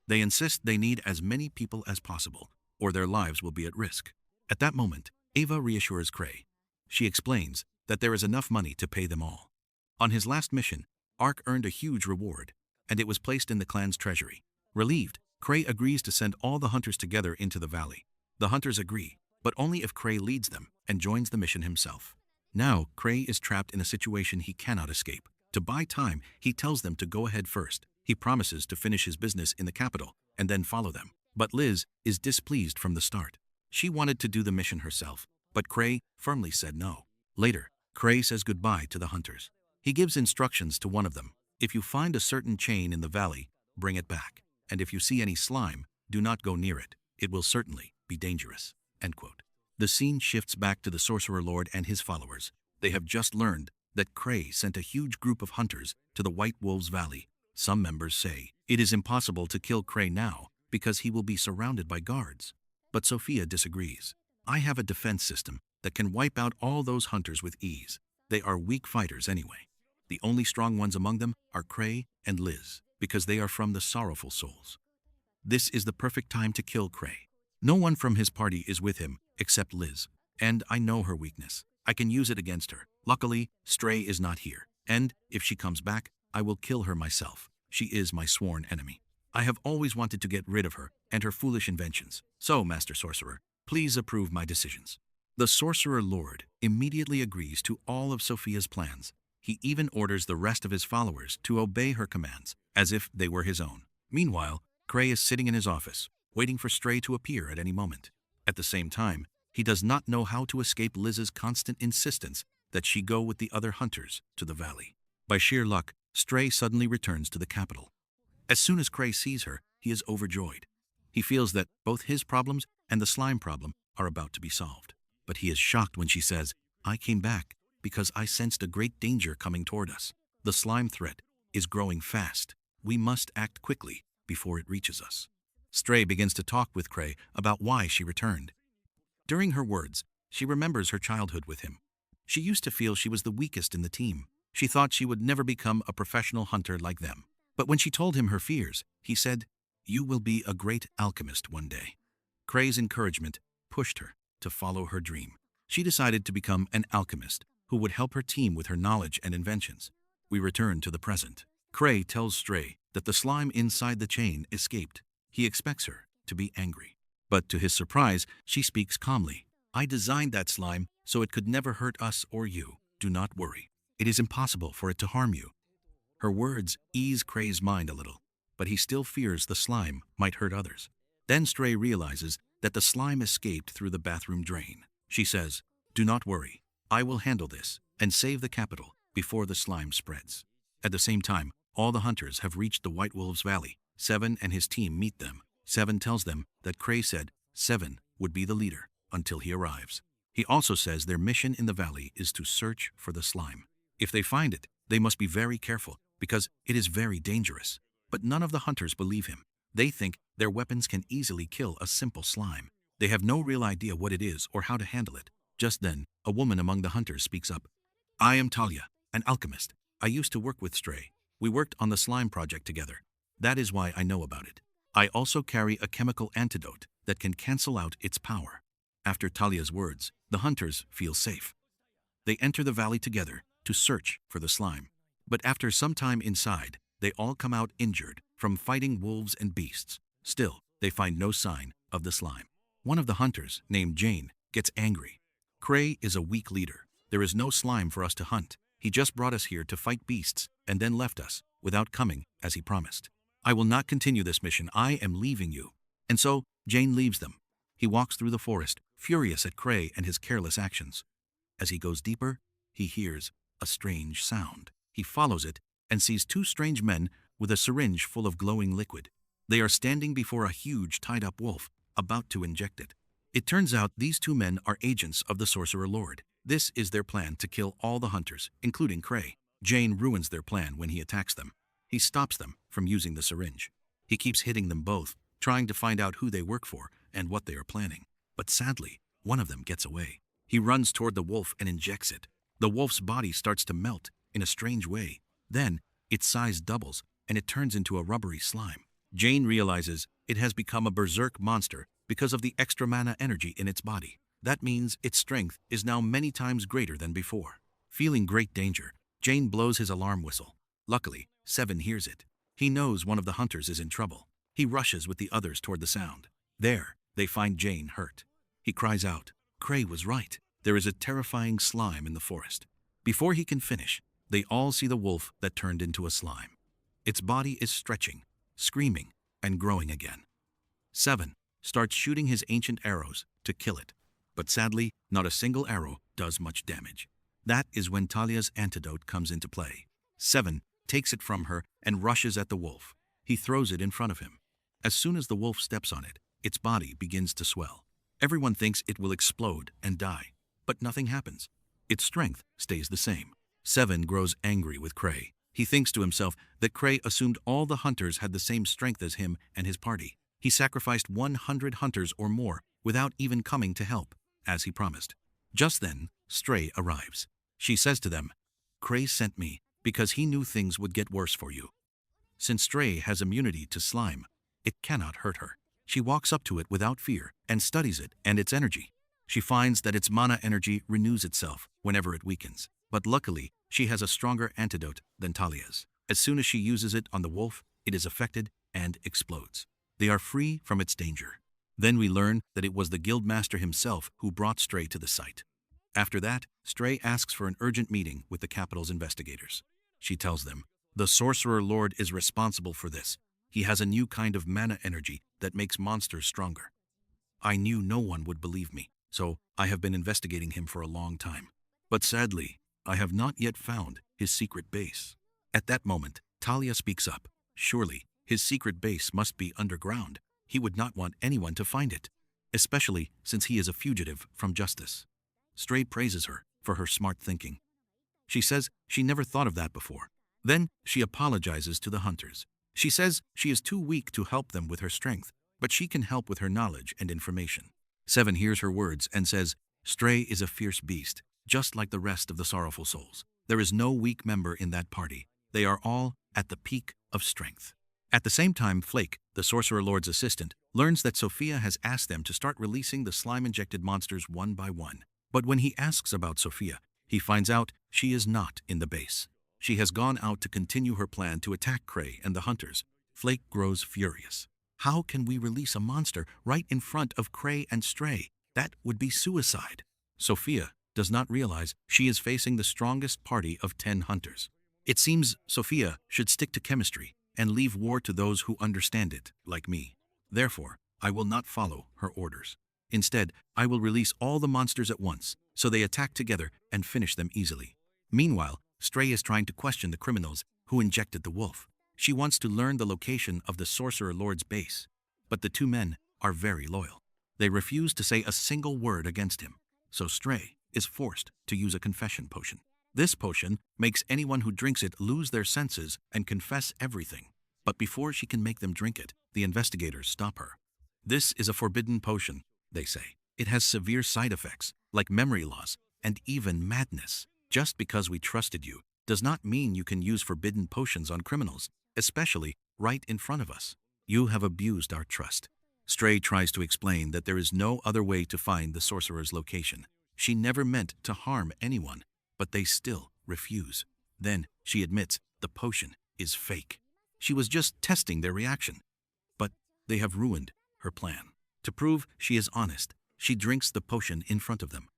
They insist they need as many people as possible, or their lives will be at risk. At that moment, Ava reassures Krai. She explains that there is enough money to pay them all. On his last mission, Ark earned a huge reward, and it was placed in the clan's treasury. Relieved, Krai agrees to send all the hunters together into the valley. The hunters agree, but only if Krai leads them and joins the mission himself. Now, Krai is trapped in a situation he cannot escape. To buy time, he tells them to go ahead first. He promises to finish his business in the capital and then follow them. But Liz is displeased from the start. She wanted to do the mission herself, but Krai firmly said no. Later, Krai says goodbye to the hunters. He gives instructions to one of them. If you find a certain chain in the valley, bring it back. And if you see any slime, do not go near it. It will certainly be dangerous. End quote. The scene shifts back to the Sorcerer Lord and his followers. They have just learned that Krai sent a huge group of hunters to the White Wolves Valley. Some members say it is impossible to kill Krai now because he will be surrounded by guards. But Sophia disagrees. I have a defense system that can wipe out all those hunters with ease. They are weak fighters anyway. The only strong ones among them are Krai and Liz, because they are from the Sorrowful Souls. This is the perfect time to kill Krai. No one from his party is with him except Liz, and I know her weakness. I can use it against her. Luckily, Stray is not here, and if she comes back, I will kill her myself. She is my sworn enemy. I have always wanted to get rid of her and her foolish inventions. So, Master Sorcerer, please approve my decisions. The Sorcerer Lord immediately agrees to all of Sophia's plans. He even orders the rest of his followers to obey her commands, as if they were his own. Meanwhile, Krai is sitting in his office, waiting for Stray to appear at any moment. At the same time, he does not know how to escape Liz's constant insistence that she go with the other hunters to the valley. By sheer luck, Stray suddenly returns to the capital. As soon as Krai sees her, he is overjoyed. He feels that both his problems and the slime problem are about to be solved. But he is shocked when she says, I came back because I sensed a great danger coming toward us. The slime threat is growing fast. We must act quickly before it reaches us. Stray begins to talk with Krai about why she returned. During her words, she remembers her childhood with him. She used to feel she was the weakest in the team. She thought she would never become a professional hunter like them. But when she told him her fears, he said, You will be a great alchemist one day. Krai's encouragement pushed her to follow her dream. She decided to become an alchemist who would help her team with her knowledge and inventions. We return to the present. Krai tells Stray that the slime inside the chain escaped. He expects her to be angry. But to his surprise, she speaks calmly. I designed that slime so it could never hurt us or you. Do not worry. It is impossible for it to harm you. Her words ease Krai's mind a little, but he still fears the slime might hurt others. Then Stray realizes that the slime escaped through the bathroom drain. She says, Do not worry. I will handle this and save the capital before the slime spreads. At the same time, all the hunters have reached the White Wolves Valley. Seven and his team meet them. Seven tells them that Krai said Seven would be the leader until he arrives. He also says their mission in the valley is to search for the slime. If they find it, they must be very careful because it is very dangerous. But none of the hunters believe him. They think their weapons can easily kill a simple slime. They have no real idea what it is or how to handle it. Just then, a woman among the hunters speaks up. I am Talia, an alchemist. I used to work with Stray. We worked on the slime project together. That is why I know about it. I also carry a chemical antidote that can cancel out its power. After Talia's words, the hunters feel safe. They enter the valley together to search for the slime. But after some time inside, they all come out injured from fighting wolves and beasts. Still, they find no sign of the slime. One of the hunters, named Jane, gets angry. Krai is a weak leader. There is no slime for us to hunt. He just brought us here to fight beasts and then left us without coming as he promised. I will not continue this mission. I am leaving you. And so, Jane leaves them. He walks through the forest, furious at Krai and his careless actions. As he goes deeper, he hears a strange sound. He follows it and sees two strange men with a syringe full of glowing liquid. They are standing before a huge tied-up wolf, about to inject it. It turns out these two men are agents of the Sorcerer Lord. This is their plan to kill all the hunters, including Krai. Jane ruins their plan when he attacks them. He stops them from using the syringe. He keeps hitting them both, trying to find out who they work for and what they are planning. But sadly, one of them gets away. He runs toward the wolf and injects it. The wolf's body starts to melt in a strange way. Then, its size doubles and it turns into a rubbery slime. Jane realizes it has become a berserk monster because of the extra mana energy in its body. That means its strength is now many times greater than before. Feeling great danger, Jane blows his alarm whistle. Luckily, Seven hears it. He knows one of the hunters is in trouble. He rushes with the others toward the sound. There, they find Jane hurt. He cries out, "Krai was right. There is a terrifying slime in the forest." Before he can finish, they all see the wolf that turned into a slime. Its body is stretching, screaming, and growing again. Seven starts shooting his ancient arrows to kill it. But sadly, not a single arrow does much damage. That is when Talia's antidote comes into play. Seven takes it from her and rushes at the wolf. He throws it in front of him. As soon as the wolf steps on it, its body begins to swell. Everyone thinks it will explode and die, but nothing happens. Its strength stays the same. Seven grows angry with Krai. He thinks to himself that Krai assumed all the hunters had the same strength as him and his party. He sacrificed 100 hunters or more without even coming to help, as he promised. Just then, Stray arrives. She says to them, "Krai sent me because he knew things would get worse for you." Since Stray has immunity to slime, it cannot hurt her. She walks up to it without fear and studies it and its energy. She finds that its mana energy renews itself whenever it weakens. But luckily, she has a stronger antidote than Talia's. As soon as she uses it on the wolf, it is affected and explodes. They are free from its danger. Then we learn that it was the guildmaster himself who brought Stray to the site. After that, Stray asks for an urgent meeting with the capital's investigators. She tells them, "The Sorcerer Lord is responsible for this. He has a new kind of mana energy that makes monsters stronger. I knew no one would believe me, so I have been investigating him for a long time. But sadly, I have not yet found his secret base." At that moment, Talia speaks up. Surely, his secret base must be underground. He would not want anyone to find it, especially since he is a fugitive from justice. Stray praises her for her smart thinking. She says she never thought of that before. Then she apologizes to the hunters. She says she is too weak to help them with her strength, but she can help with her knowledge and information. Seven hears her words and says, "Stray is a fierce beast, just like the rest of the Sorrowful Souls. There is no weak member in that party. They are all at the peak of strength." At the same time, Flake, the Sorcerer Lord's assistant, learns that Sophia has asked them to start releasing the slime-injected monsters one by one. But when he asks about Sophia, he finds out she is not in the base. She has gone out to continue her plan to attack Krai and the hunters. Flake grows furious. "How can we release a monster right in front of Krai and Stray? That would be suicide." Sophia does not realize she is facing the strongest party of 10 hunters. It seems Sophia should stick to chemistry and leave war to those who understand it, like me. Therefore, I will not follow her orders. Instead, I will release all the monsters at once, so they attack together and finish them easily. Meanwhile, Stray is trying to question the criminals who injected the wolf. She wants to learn the location of the Sorcerer Lord's base. But the two men are very loyal. They refuse to say a single word against him. So Stray is forced to use a confession potion. This potion makes anyone who drinks it lose their senses and confess everything. But before she can make them drink it, the investigators stop her. "This is a forbidden potion," they say. "It has severe side effects, like memory loss and even madness. Just because we trusted you does not mean you can use forbidden potions on criminals, especially right in front of us. You have abused our trust." Stray tries to explain that there is no other way to find the sorcerer's location. She never meant to harm anyone, but they still refuse. Then she admits the potion is fake. She was just testing their reaction. But they have ruined her plan. To prove she is honest, she drinks the potion in front of them.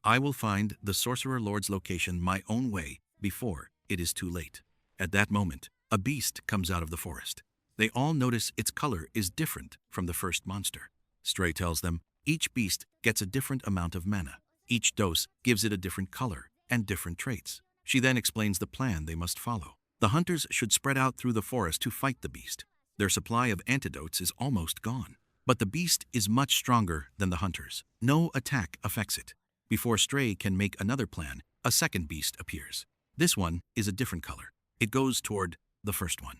"I will find the Sorcerer Lord's location my own way before it is too late." At that moment, a beast comes out of the forest. They all notice its color is different from the first monster. Stray tells them each beast gets a different amount of mana. Each dose gives it a different color and different traits. She then explains the plan they must follow. The hunters should spread out through the forest to fight the beast. Their supply of antidotes is almost gone. But the beast is much stronger than the hunters. No attack affects it. Before Stray can make another plan, a second beast appears. This one is a different color. It goes toward the first one.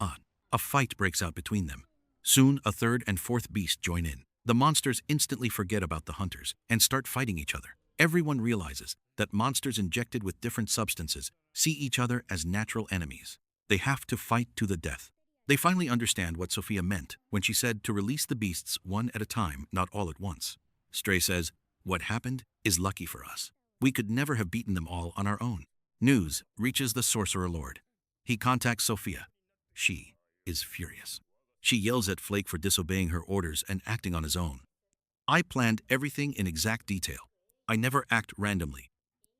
Odd. A fight breaks out between them. Soon, a third and fourth beast join in. The monsters instantly forget about the hunters and start fighting each other. Everyone realizes that monsters injected with different substances see each other as natural enemies. They have to fight to the death. They finally understand what Sophia meant when she said to release the beasts one at a time, not all at once. Stray says, "What happened is lucky for us. We could never have beaten them all on our own." News reaches the Sorcerer Lord. He contacts Sophia. She is furious. She yells at Flake for disobeying her orders and acting on his own. "I planned everything in exact detail. I never act randomly.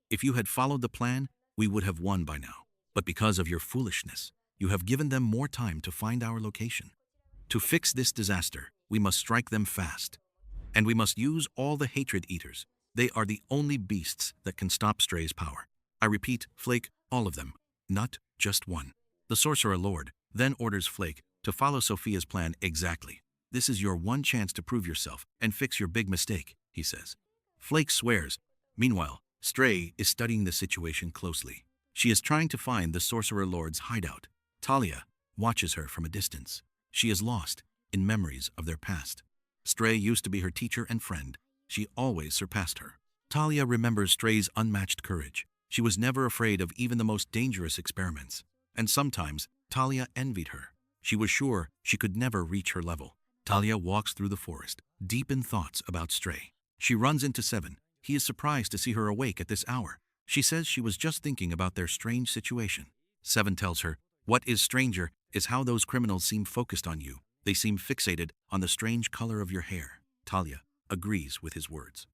If you had followed the plan, we would have won by now. But because of your foolishness, you have given them more time to find our location. To fix this disaster, we must strike them fast. And we must use all the hatred eaters. They are the only beasts that can stop Stray's power. I repeat, Flake, all of them, not just one." The Sorcerer Lord then orders Flake to follow Sophia's plan exactly. "This is your one chance to prove yourself and fix your big mistake," he says. Flake swears. Meanwhile, Stray is studying the situation closely. She is trying to find the Sorcerer Lord's hideout. Talia watches her from a distance. She is lost in memories of their past. Stray used to be her teacher and friend. She always surpassed her. Talia remembers Stray's unmatched courage. She was never afraid of even the most dangerous experiments. And sometimes, Talia envied her. She was sure she could never reach her level. Talia walks through the forest, deep in thoughts about Stray. She runs into Seven. He is surprised to see her awake at this hour. She says she was just thinking about their strange situation. Seven tells her, "What is stranger is how those criminals seem focused on you. They seem fixated on the strange color of your hair." Talia agrees with his words.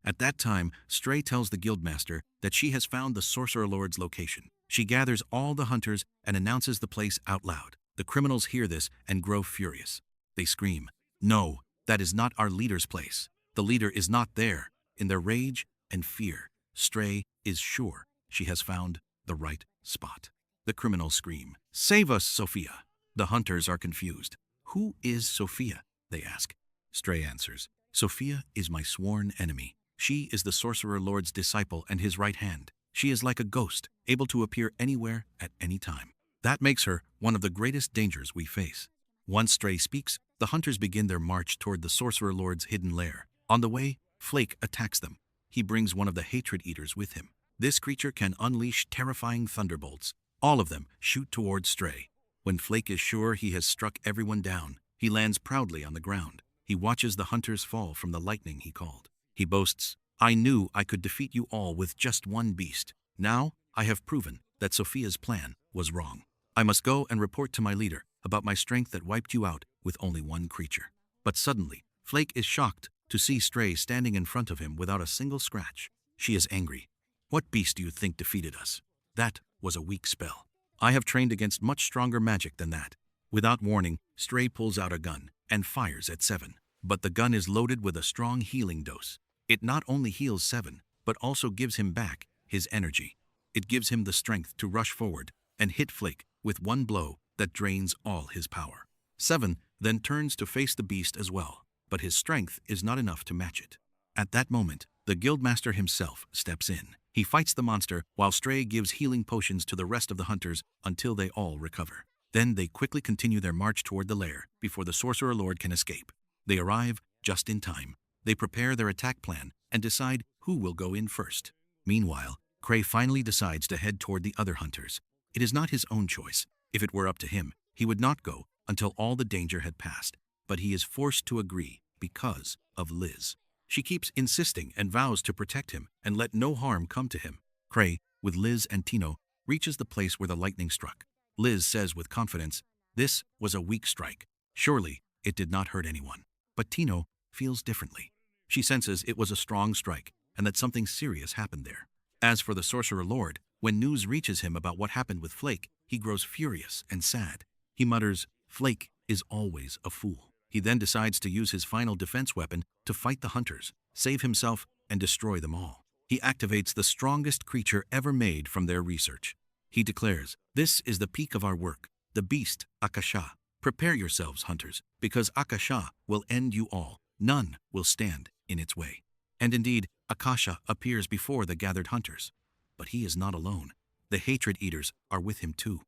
At that time, Stray tells the guildmaster that she has found the Sorcerer Lord's location. She gathers all the hunters and announces the place out loud. The criminals hear this and grow furious. They scream, "No, that is not our leader's place. The leader is not there." In their rage and fear, Stray is sure she has found the right spot. The criminals scream, "Save us, Sophia!" The hunters are confused. "Who is Sophia?" they ask. Stray answers, "Sophia is my sworn enemy. She is the Sorcerer Lord's disciple and his right hand. She is like a ghost, able to appear anywhere at any time. That makes her one of the greatest dangers we face." Once Stray speaks, the hunters begin their march toward the Sorcerer Lord's hidden lair. On the way, Flake attacks them. He brings one of the hatred eaters with him. This creature can unleash terrifying thunderbolts. All of them shoot towards Stray. When Flake is sure he has struck everyone down, he lands proudly on the ground. He watches the hunters fall from the lightning he called. He boasts, "I knew I could defeat you all with just one beast. Now I have proven that Sophia's plan was wrong. I must go and report to my leader about my strength that wiped you out with only one creature." But suddenly, Flake is shocked to see Stray standing in front of him without a single scratch. She is angry. "What beast do you think defeated us? That was a weak spell. I have trained against much stronger magic than that." Without warning, Stray pulls out a gun and fires at Seven. But the gun is loaded with a strong healing dose. It not only heals Seven, but also gives him back his energy. It gives him the strength to rush forward and hit Flake with one blow that drains all his power. Seven then turns to face the beast as well, but his strength is not enough to match it. At that moment, the guildmaster himself steps in. He fights the monster while Stray gives healing potions to the rest of the hunters until they all recover. Then they quickly continue their march toward the lair before the Sorcerer Lord can escape. They arrive just in time. They prepare their attack plan and decide who will go in first. Meanwhile, Krai finally decides to head toward the other hunters. It is not his own choice. If it were up to him, he would not go until all the danger had passed. But he is forced to agree because of Liz. She keeps insisting and vows to protect him and let no harm come to him. Krai, with Liz and Tino, reaches the place where the lightning struck. Liz says with confidence, "This was a weak strike. Surely it did not hurt anyone." But Tino feels differently. She senses it was a strong strike and that something serious happened there. As for the Sorcerer Lord, when news reaches him about what happened with Flake, he grows furious and sad. He mutters, "Flake is always a fool." He then decides to use his final defense weapon to fight the hunters, save himself, and destroy them all. He activates the strongest creature ever made from their research. He declares, "This is the peak of our work, the beast, Akasha. Prepare yourselves, hunters, because Akasha will end you all. None will stand in its way." And indeed, Akasha appears before the gathered hunters. But he is not alone. The hatred eaters are with him too.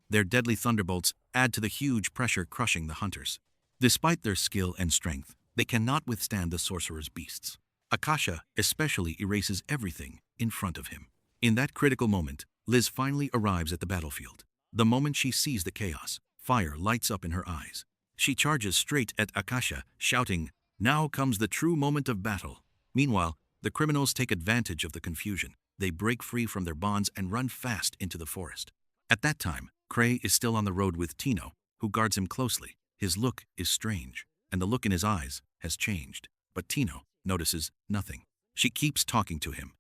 Their deadly thunderbolts add to the huge pressure crushing the hunters. Despite their skill and strength, they cannot withstand the sorcerer's beasts. Akasha especially erases everything in front of him. In that critical moment, Liz finally arrives at the battlefield. The moment she sees the chaos, fire lights up in her eyes. She charges straight at Akasha, shouting, "Now comes the true moment of battle." Meanwhile, the criminals take advantage of the confusion. They break free from their bonds and run fast into the forest. At that time, Krai is still on the road with Tino, who guards him closely. His look is strange, and the look in his eyes has changed. But Tino notices nothing. She keeps talking to him.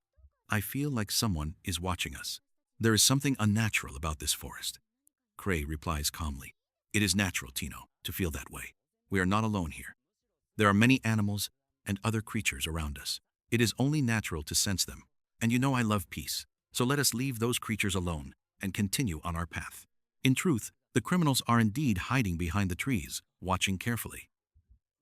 "I feel like someone is watching us. There is something unnatural about this forest." Krai replies calmly, "It is natural, Tino, to feel that way. We are not alone here. There are many animals and other creatures around us. It is only natural to sense them. And you know I love peace, so let us leave those creatures alone and continue on our path." In truth, the criminals are indeed hiding behind the trees, watching carefully.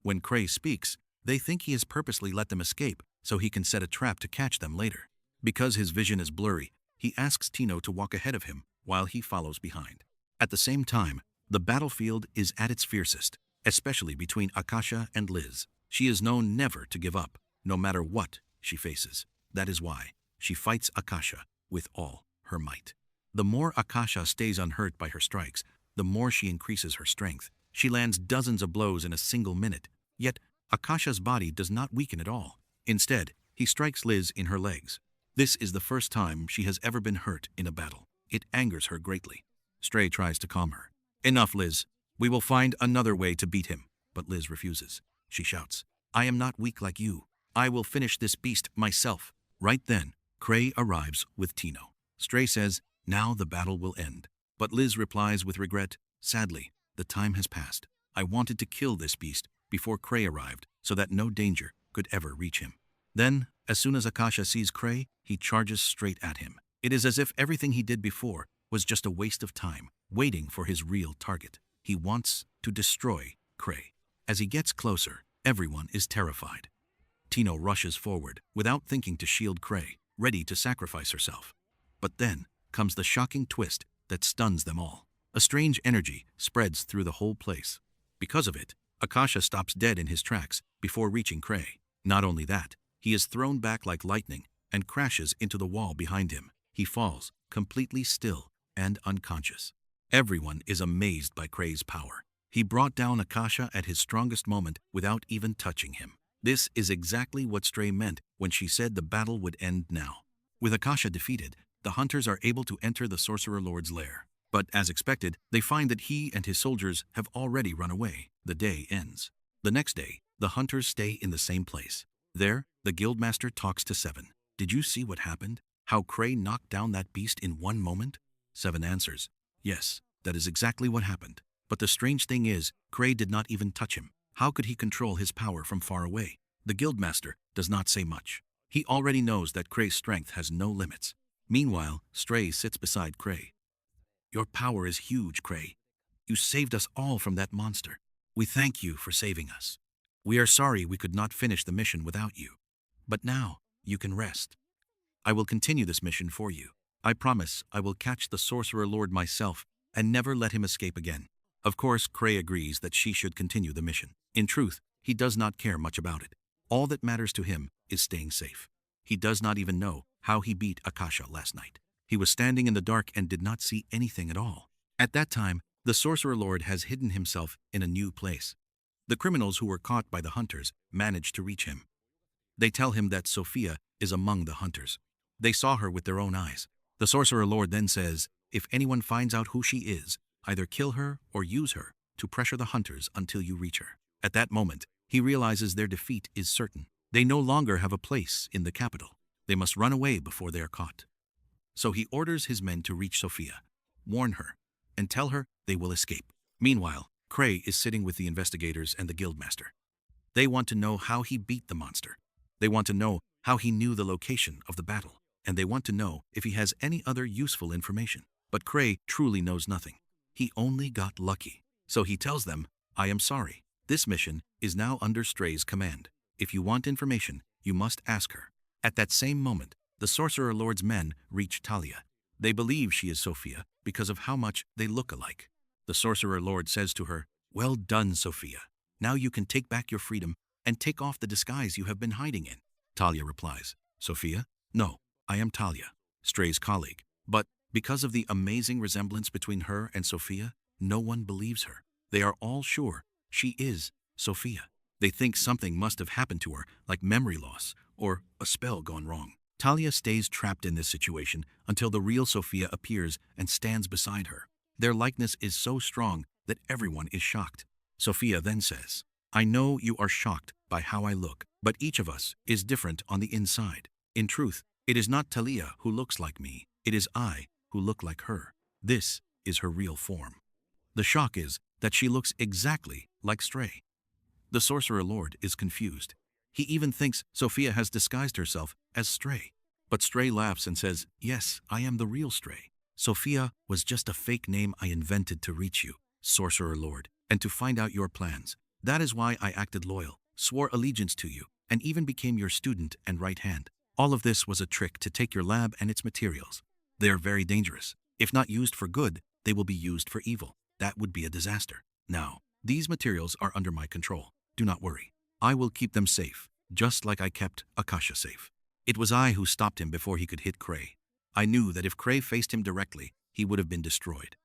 When Krai speaks, they think he has purposely let them escape so he can set a trap to catch them later. Because his vision is blurry, he asks Tino to walk ahead of him while he follows behind. At the same time, the battlefield is at its fiercest, especially between Akasha and Liz. She is known never to give up, no matter what she faces. That is why she fights Akasha with all her might. The more Akasha stays unhurt by her strikes, the more she increases her strength. She lands dozens of blows in a single minute, yet Akasha's body does not weaken at all. Instead, he strikes Liz in her legs. This is the first time she has ever been hurt in a battle. It angers her greatly. Stray tries to calm her. "Enough, Liz. We will find another way to beat him." But Liz refuses. She shouts, "I am not weak like you. I will finish this beast myself." Right then, Krai arrives with Tino. Stray says, "Now the battle will end." But Liz replies with regret, "Sadly, the time has passed. I wanted to kill this beast before Krai arrived so that no danger could ever reach him." Then, as soon as Akasha sees Krai, he charges straight at him. It is as if everything he did before was just a waste of time, waiting for his real target. He wants to destroy Krai. As he gets closer, everyone is terrified. Tino rushes forward without thinking to shield Krai, ready to sacrifice herself. But then comes the shocking twist that stuns them all. A strange energy spreads through the whole place. Because of it, Akasha stops dead in his tracks before reaching Krai. Not only that, he is thrown back like lightning and crashes into the wall behind him. He falls, completely still and unconscious. Everyone is amazed by Krai's power. He brought down Akasha at his strongest moment without even touching him. This is exactly what Stray meant when she said the battle would end now. With Akasha defeated, the hunters are able to enter the Sorcerer Lord's lair. But as expected, they find that he and his soldiers have already run away. The day ends. The next day, the hunters stay in the same place. There, the guildmaster talks to Seven. "Did you see what happened? How Krai knocked down that beast in one moment?" Seven answers, "Yes, that is exactly what happened. But the strange thing is, Krai did not even touch him. How could he control his power from far away?" The guildmaster does not say much. He already knows that Krai's strength has no limits. Meanwhile, Stray sits beside Krai. "Your power is huge, Krai. You saved us all from that monster. We thank you for saving us. We are sorry we could not finish the mission without you. But now, you can rest. I will continue this mission for you. I promise I will catch the Sorcerer Lord myself and never let him escape again." Of course, Krai agrees that she should continue the mission. In truth, he does not care much about it. All that matters to him is staying safe. He does not even know how he beat Akasha last night. He was standing in the dark and did not see anything at all. At that time, the Sorcerer Lord has hidden himself in a new place. The criminals who were caught by the hunters managed to reach him. They tell him that Sophia is among the hunters. They saw her with their own eyes. The Sorcerer Lord then says, if anyone finds out who she is, either kill her or use her to pressure the hunters until you reach her. At that moment, he realizes their defeat is certain. They no longer have a place in the capital. They must run away before they are caught. So he orders his men to reach Sophia, warn her, and tell her they will escape. Meanwhile, Krai is sitting with the investigators and the guildmaster. They want to know how he beat the monster. They want to know how he knew the location of the battle. And they want to know if he has any other useful information. But Krai truly knows nothing. He only got lucky. So he tells them, I am sorry. This mission is now under Stray's command. If you want information, you must ask her. At that same moment, the Sorcerer Lord's men reach Talia. They believe she is Sophia, because of how much they look alike. The Sorcerer Lord says to her, "Well done, Sophia. Now you can take back your freedom and take off the disguise you have been hiding in." Talia replies, "Sophia? No, I am Talia, Stray's colleague." But because of the amazing resemblance between her and Sophia, no one believes her. They are all sure she is Sophia. They think something must have happened to her, like memory loss or a spell gone wrong. Talia stays trapped in this situation until the real Sophia appears and stands beside her. Their likeness is so strong that everyone is shocked. Sophia then says, "I know you are shocked by how I look, but each of us is different on the inside. In truth, it is not Talia who looks like me. It is I who look like her. This is her real form." The shock is that she looks exactly like Stray. The Sorcerer Lord is confused. He even thinks Sophia has disguised herself as Stray. But Stray laughs and says, "Yes, I am the real Stray. Sophia was just a fake name I invented to reach you, Sorcerer Lord, and to find out your plans. That is why I acted loyal, swore allegiance to you, and even became your student and right hand. All of this was a trick to take your lab and its materials. They are very dangerous. If not used for good, they will be used for evil. That would be a disaster. Now, these materials are under my control. Do not worry. I will keep them safe, just like I kept Akasha safe. It was I who stopped him before he could hit Krai. I knew that if Krai faced him directly, he would have been destroyed.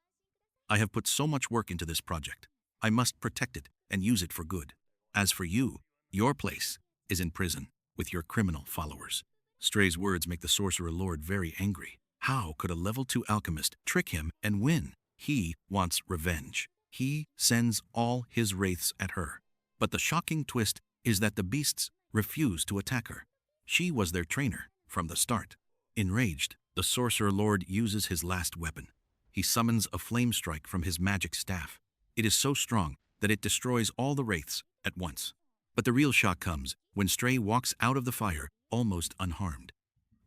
I have put so much work into this project. I must protect it and use it for good. As for you, your place is in prison with your criminal followers." Stray's words make the Sorcerer Lord very angry. How could a level 2 alchemist trick him and win? He wants revenge. He sends all his wraiths at her. But the shocking twist is that the beasts refuse to attack her. She was their trainer from the start. Enraged, the Sorcerer Lord uses his last weapon. He summons a flame strike from his magic staff. It is so strong that it destroys all the wraiths at once. But the real shock comes when Stray walks out of the fire almost unharmed.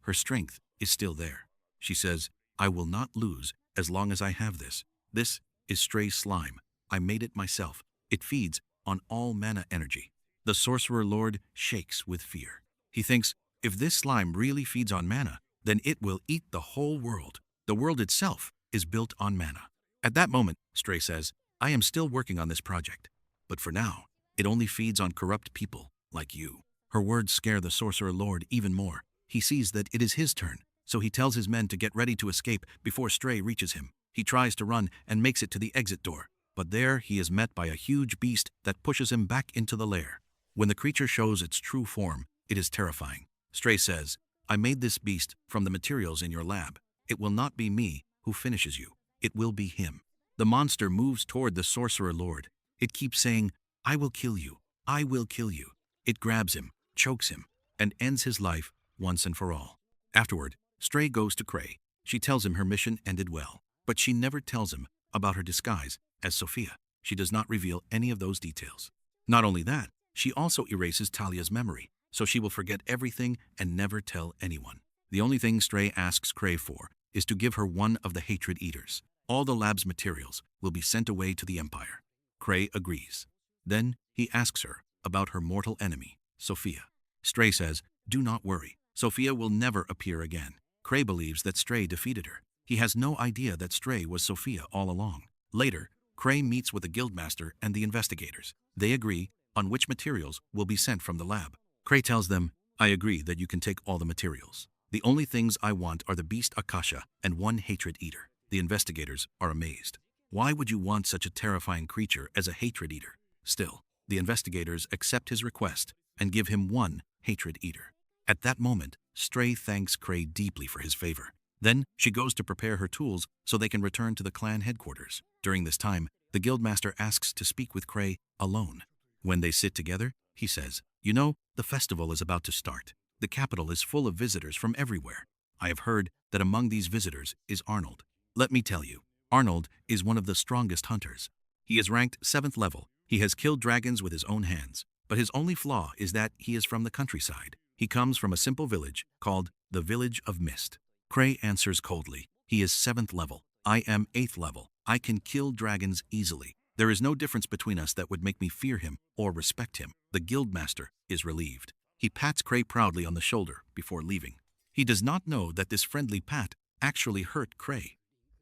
Her strength is still there. She says, "I will not lose as long as I have this. This is Stray's slime. I made it myself. It feeds on all mana energy." The Sorcerer Lord shakes with fear. He thinks, if this slime really feeds on mana, then it will eat the whole world. The world itself is built on mana. At that moment, Stray says, "I am still working on this project. But for now, it only feeds on corrupt people like you." Her words scare the Sorcerer Lord even more. He sees that it is his turn, so he tells his men to get ready to escape before Stray reaches him. He tries to run and makes it to the exit door, but there he is met by a huge beast that pushes him back into the lair. When the creature shows its true form, it is terrifying. Stray says, "I made this beast from the materials in your lab. It will not be me who finishes you. It will be him." The monster moves toward the Sorcerer Lord. It keeps saying, "I will kill you. I will kill you." It grabs him, chokes him, and ends his life once and for all. Afterward, Stray goes to Krai. She tells him her mission ended well, but she never tells him about her disguise as Sophia. She does not reveal any of those details. Not only that, she also erases Talia's memory, so she will forget everything and never tell anyone. The only thing Stray asks Krai for is to give her one of the Hatred Eaters. All the lab's materials will be sent away to the Empire. Krai agrees. Then he asks her about her mortal enemy, Sophia. Stray says, "Do not worry. Sophia will never appear again." Krai believes that Stray defeated her. He has no idea that Stray was Sophia all along. Later, Krai meets with the Guildmaster and the investigators. They agree on which materials will be sent from the lab. Krai tells them, "I agree that you can take all the materials. The only things I want are the beast Akasha and one Hatred Eater." The investigators are amazed. Why would you want such a terrifying creature as a Hatred Eater? Still, the investigators accept his request and give him one Hatred Eater. At that moment, Stray thanks Krai deeply for his favor. Then she goes to prepare her tools so they can return to the clan headquarters. During this time, the Guildmaster asks to speak with Krai alone. When they sit together, he says, "You know, the festival is about to start. The capital is full of visitors from everywhere. I have heard that among these visitors is Arnold. Let me tell you, Arnold is one of the strongest hunters. He is ranked 7th level. He has killed dragons with his own hands. But his only flaw is that he is from the countryside. He comes from a simple village called the Village of Mist." Krai answers coldly, "He is 7th level. I am 8th level. I can kill dragons easily. There is no difference between us that would make me fear him or respect him." The Guildmaster is relieved. He pats Krai proudly on the shoulder before leaving. He does not know that this friendly pat actually hurt Krai.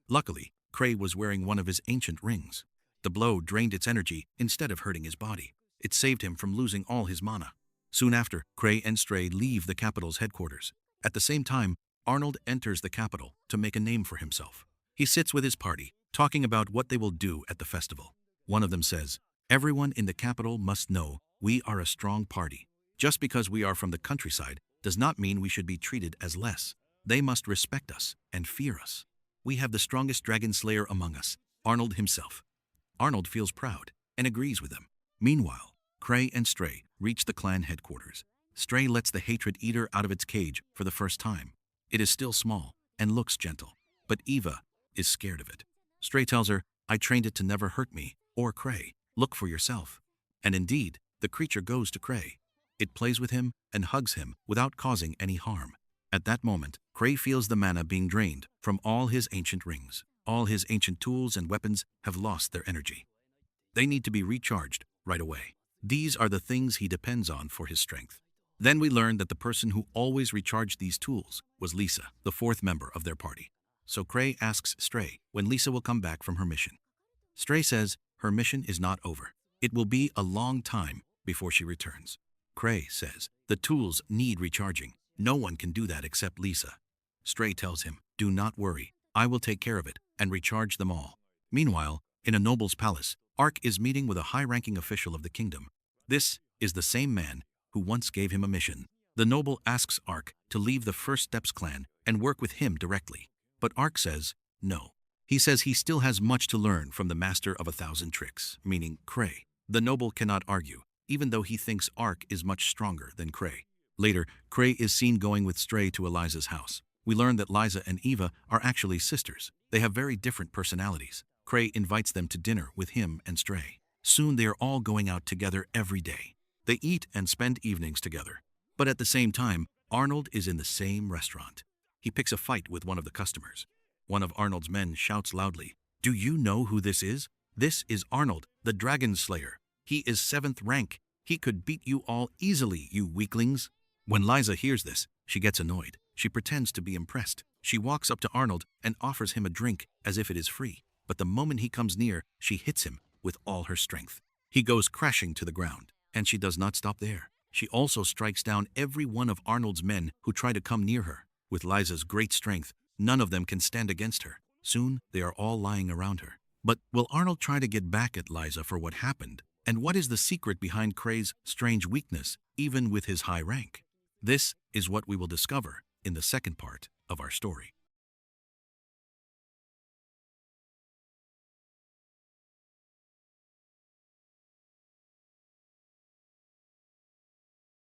Luckily, Krai was wearing one of his ancient rings. The blow drained its energy instead of hurting his body. It saved him from losing all his mana. Soon after, Krai and Stray leave the capital's headquarters. At the same time, Arnold enters the capital to make a name for himself. He sits with his party, talking about what they will do at the festival. One of them says, "Everyone in the capital must know we are a strong party. Just because we are from the countryside does not mean we should be treated as less. They must respect us and fear us. We have the strongest dragon slayer among us, Arnold himself." Arnold feels proud and agrees with them. Meanwhile, Krai and Stray reach the clan headquarters. Stray lets the hatred eater out of its cage for the first time. It is still small and looks gentle, but Eva is scared of it. Stray tells her, "I trained it to never hurt me or Krai. Look for yourself." And indeed, the creature goes to Krai. It plays with him and hugs him without causing any harm. At that moment, Krai feels the mana being drained from all his ancient rings. All his ancient tools and weapons have lost their energy. They need to be recharged right away. These are the things he depends on for his strength. Then we learn that the person who always recharged these tools was Lisa, the fourth member of their party. So Krai asks Stray when Lisa will come back from her mission. Stray says her mission is not over. It will be a long time before she returns. Krai says the tools need recharging. No one can do that except Lisa. Stray tells him, "Do not worry. I will take care of it and recharge them all." Meanwhile, in a noble's palace, Ark is meeting with a high-ranking official of the kingdom. This is the same man who once gave him a mission. The noble asks Ark to leave the First Steps clan and work with him directly. But Ark says no. He says he still has much to learn from the master of 1,000 tricks, meaning Krai. The noble cannot argue, even though he thinks Ark is much stronger than Krai. Later, Krai is seen going with Stray to Eliza's house. We learn that Liza and Eva are actually sisters. They have very different personalities. Krai invites them to dinner with him and Stray. Soon they are all going out together every day. They eat and spend evenings together. But at the same time, Arnold is in the same restaurant. He picks a fight with one of the customers. One of Arnold's men shouts loudly, "Do you know who this is? This is Arnold, the Dragon Slayer. He is 7th rank. He could beat you all easily, you weaklings." When Liza hears this, she gets annoyed. She pretends to be impressed. She walks up to Arnold and offers him a drink as if it is free. But the moment he comes near, she hits him with all her strength. He goes crashing to the ground, and she does not stop there. She also strikes down every one of Arnold's men who try to come near her. With Liza's great strength, none of them can stand against her. Soon, they are all lying around her. But will Arnold try to get back at Liza for what happened? And what is the secret behind Krai's strange weakness, even with his high rank? This is what we will discover in the second part of our story.